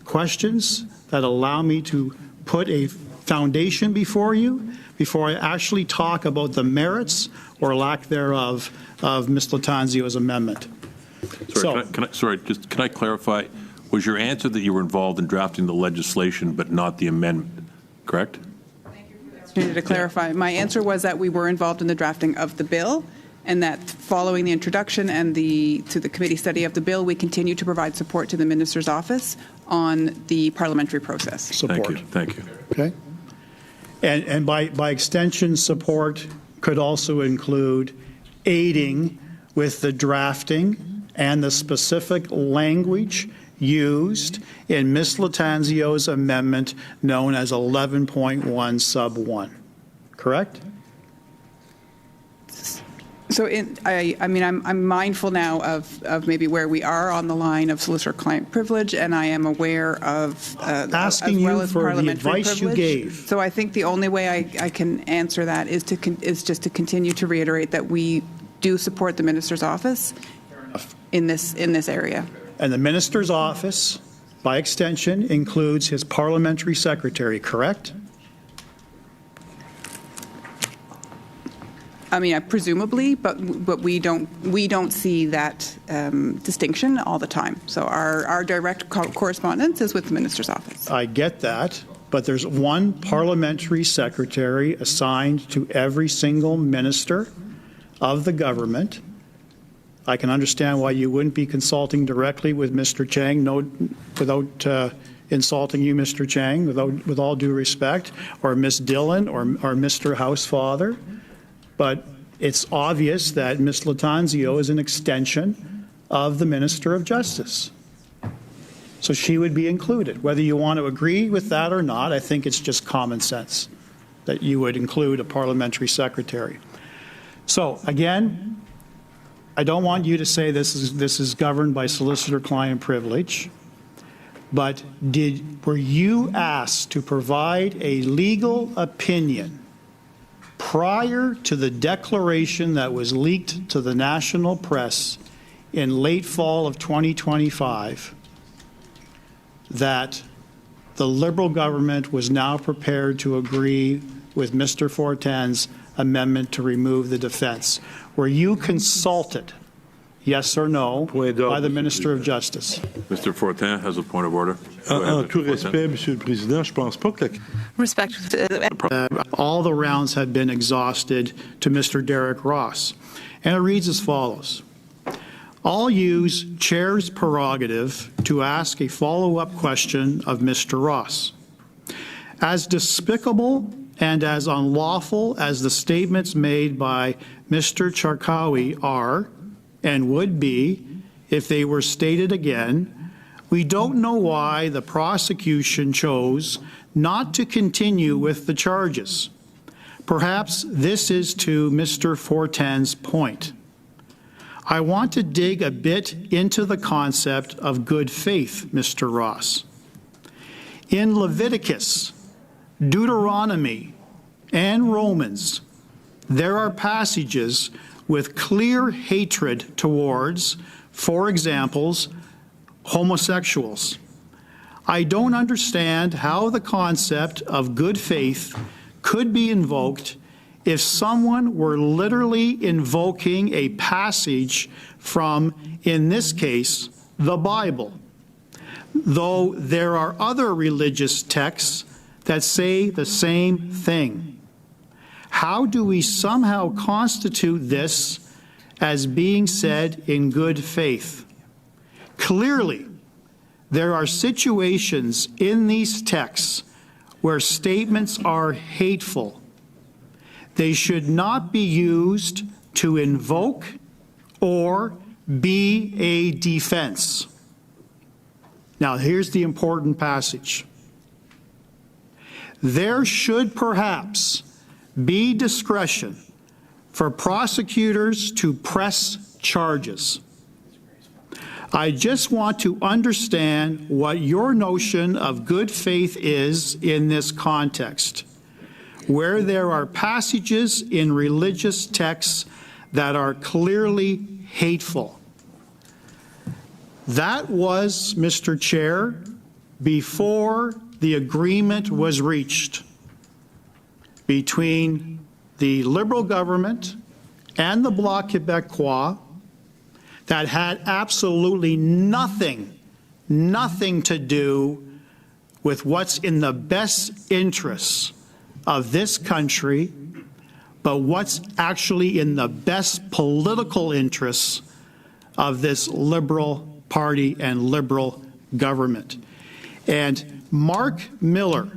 questions that allow me to put a foundation before you before I actually talk about the merits or lack thereof of Ms. Lattanzio's amendment. Sorry, can I clarify? Was your answer that you were involved in drafting the legislation but not the amendment, correct? To clarify, my answer was that we were involved in the drafting of the bill, and that following the introduction and to the committee study of the bill, we continue to provide support to the minister's office on the parliamentary process. Support. Thank you. Okay. And by extension, support could also include aiding with the drafting and the specific language used in Ms. Lattanzio's amendment known as 11.1 sub 1. Correct? So I'm mindful now of maybe where we are on the line of solicitor-client privilege, and I am aware of asking as well you as for the parliamentary advice privilege. you gave. So I think the only way I can answer that is just to continue to reiterate that we do support the minister's office in this area. And the minister's office, by extension, includes his parliamentary secretary, correct? I mean, presumably, but we don't see that distinction all the time. So our direct correspondence is with the minister's office. I get that, but there's one parliamentary secretary assigned to every single minister of the government. I can understand why you wouldn't be consulting directly with Mr. Chang, without insulting you, Mr. Chang, with all due respect, or Ms. Dillon, or Mr. Housefather. But it's obvious that Ms. Lattanzio is an extension of the Minister of Justice. So she would be included. Whether you want to agree with that or not, I think it's just common sense that you would include a parliamentary secretary. So again, I don't want you to say this is governed by solicitor-client privilege, but were you asked to provide a legal opinion prior to the declaration that was leaked to the national press in late fall of 2025 that the Liberal government was now prepared to agree with Mr. Fortin's amendment to remove the defense? Were you consulted, yes or no, by the Minister of Justice? Mr. Fortin has a point of order. En tout respect, Monsieur le Président, je pense pas que all the rounds had been exhausted to Mr. Derek Ross. And it reads as follows. I'll use Chair's prerogative to ask a follow-up question of Mr. Ross. As despicable and as unlawful as the statements made by Mr. Charkawi are and would be if they were stated again, we don't know why the prosecution chose not to continue with the charges. Perhaps this is to Mr. Fortin's point. I want to dig a bit into the concept of good faith, Mr. Ross. In Leviticus, Deuteronomy, and Romans, there are passages with clear hatred towards, for example, homosexuals. I don't understand how the concept of good faith could be invoked if someone were literally invoking a passage from, in this case, the Bible, though there are other religious texts that say the same thing. How do we somehow constitute this as being said in good faith? Clearly, there are situations in these texts where statements are hateful. They should not be used to invoke or be a defense. Now, here's the important passage. There should perhaps be discretion for prosecutors to press charges. I just want to understand what your notion of good faith is in this context, where there are passages in religious texts that are clearly hateful. That was, Mr. Chair, before the agreement was reached between the Liberal government and the Bloc Québécois that had absolutely nothing to do with what's in the best interests of this country, but what's actually in the best political interests of this Liberal Party and Liberal government. And Mark Miller,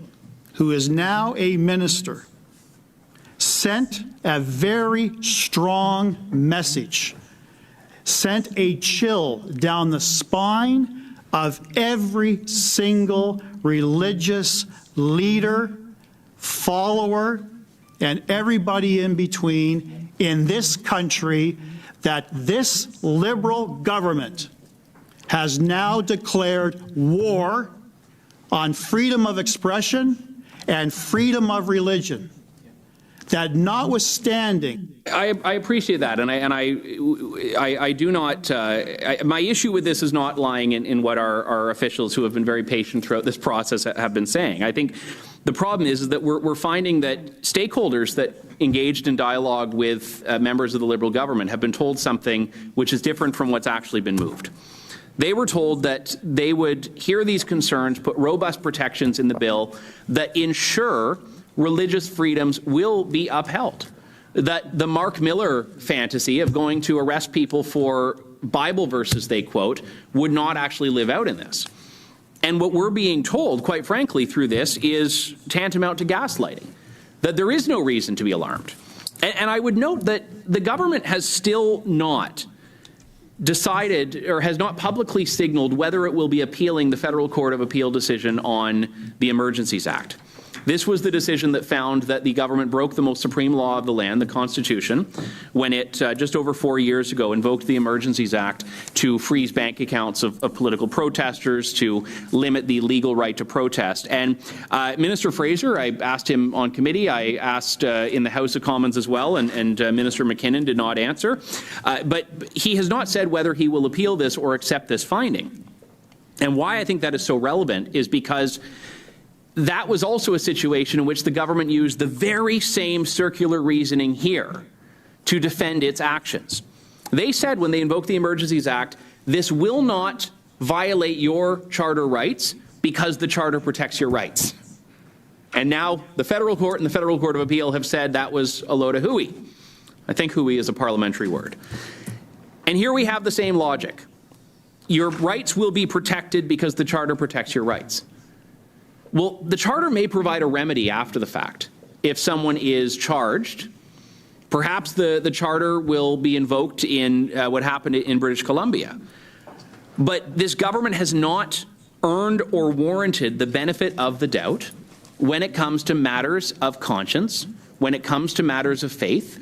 who is now a minister, sent a very strong message, sent a chill down the spine of every single religious leader, follower, and everybody in between in this country that this Liberal government has now declared war on freedom of expression and freedom of religion. That notwithstanding, I appreciate that, and I do not. My issue with this is not lying in what our officials, who have been very patient throughout this process, have been saying. I think the problem is that we're finding that stakeholders that engaged in dialogue with members of the Liberal government have been told something which is different from what's actually been moved. They were told that they would hear these concerns, put robust protections in the bill that ensure religious freedoms will be upheld. That the Mark Miller fantasy of going to arrest people for Bible verses they quote would not actually live out in this. And what we're being told, quite frankly, through this is tantamount to gaslighting, that there is no reason to be alarmed. And I would note that the government has still not decided or has not publicly signaled whether it will be appealing the Federal Court of Appeal decision on the Emergencies Act. This was the decision that found that the government broke the most supreme law of the land, the Constitution, when it, just over 4 years ago, invoked the Emergencies Act to freeze bank accounts of political protesters, to limit the legal right to protest. And Minister Fraser, I asked him on committee, I asked in the House of Commons as well, and Minister McKinnon did not answer. But he has not said whether he will appeal this or accept this finding. And why I think that is so relevant is because that was also a situation in which the government used the very same circular reasoning here to defend its actions. They said when they invoked the Emergencies Act, this will not violate your charter rights because the charter protects your rights. And now the Federal Court and the Federal Court of Appeal have said that was a load of hooey. I think hooey is a parliamentary word. And here we have the same logic. Your rights will be protected because the charter protects your rights. Well, the charter may provide a remedy after the fact. If someone is charged, perhaps the charter will be invoked in what happened in British Columbia. But this government has not earned or warranted the benefit of the doubt when it comes to matters of conscience, when it comes to matters of faith.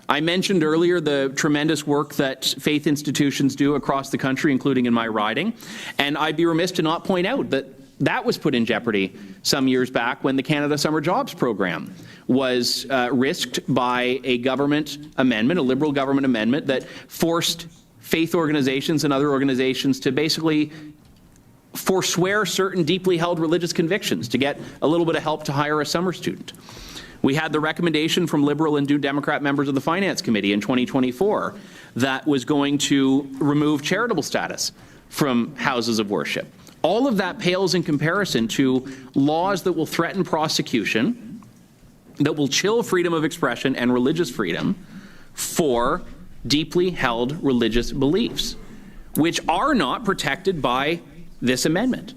I mentioned earlier the tremendous work that faith institutions do across the country, including in my riding, and I'd be remiss to not point out that that was put in jeopardy some years back when the Canada Summer Jobs Program was risked by a government amendment, a Liberal government amendment, that forced faith organizations and other organizations to basically forswear certain deeply held religious convictions to get a little bit of help to hire a summer student. We had the recommendation from Liberal and New Democrat members of the Finance Committee in 2024 that was going to remove charitable status from houses of worship. All of that pales in comparison to laws that will threaten prosecution, that will chill freedom of expression and religious freedom for deeply held religious beliefs, which are not protected by this amendment.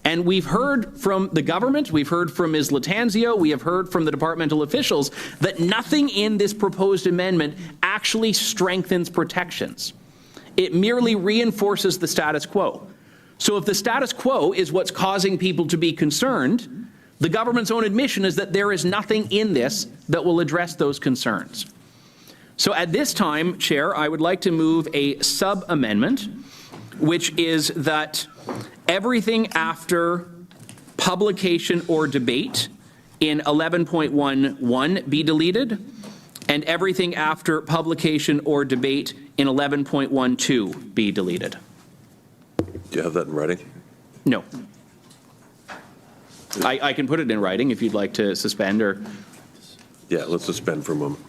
And we've heard from the government, we've heard from Ms. Latanzio, we have heard from the departmental officials that nothing in this proposed amendment actually strengthens protections. It merely reinforces the status quo. So if the status quo is what's causing people to be concerned, the government's own admission is that there is nothing in this that will address those concerns. So at this time, Chair, I would like to move a sub-amendment, which is that everything after publication or debate in 11.11 be deleted, and everything after publication or debate in 11.12 be deleted. Do you have that in writing? No. I can put it in writing if you'd like to suspend or... Yeah, let's suspend for a moment.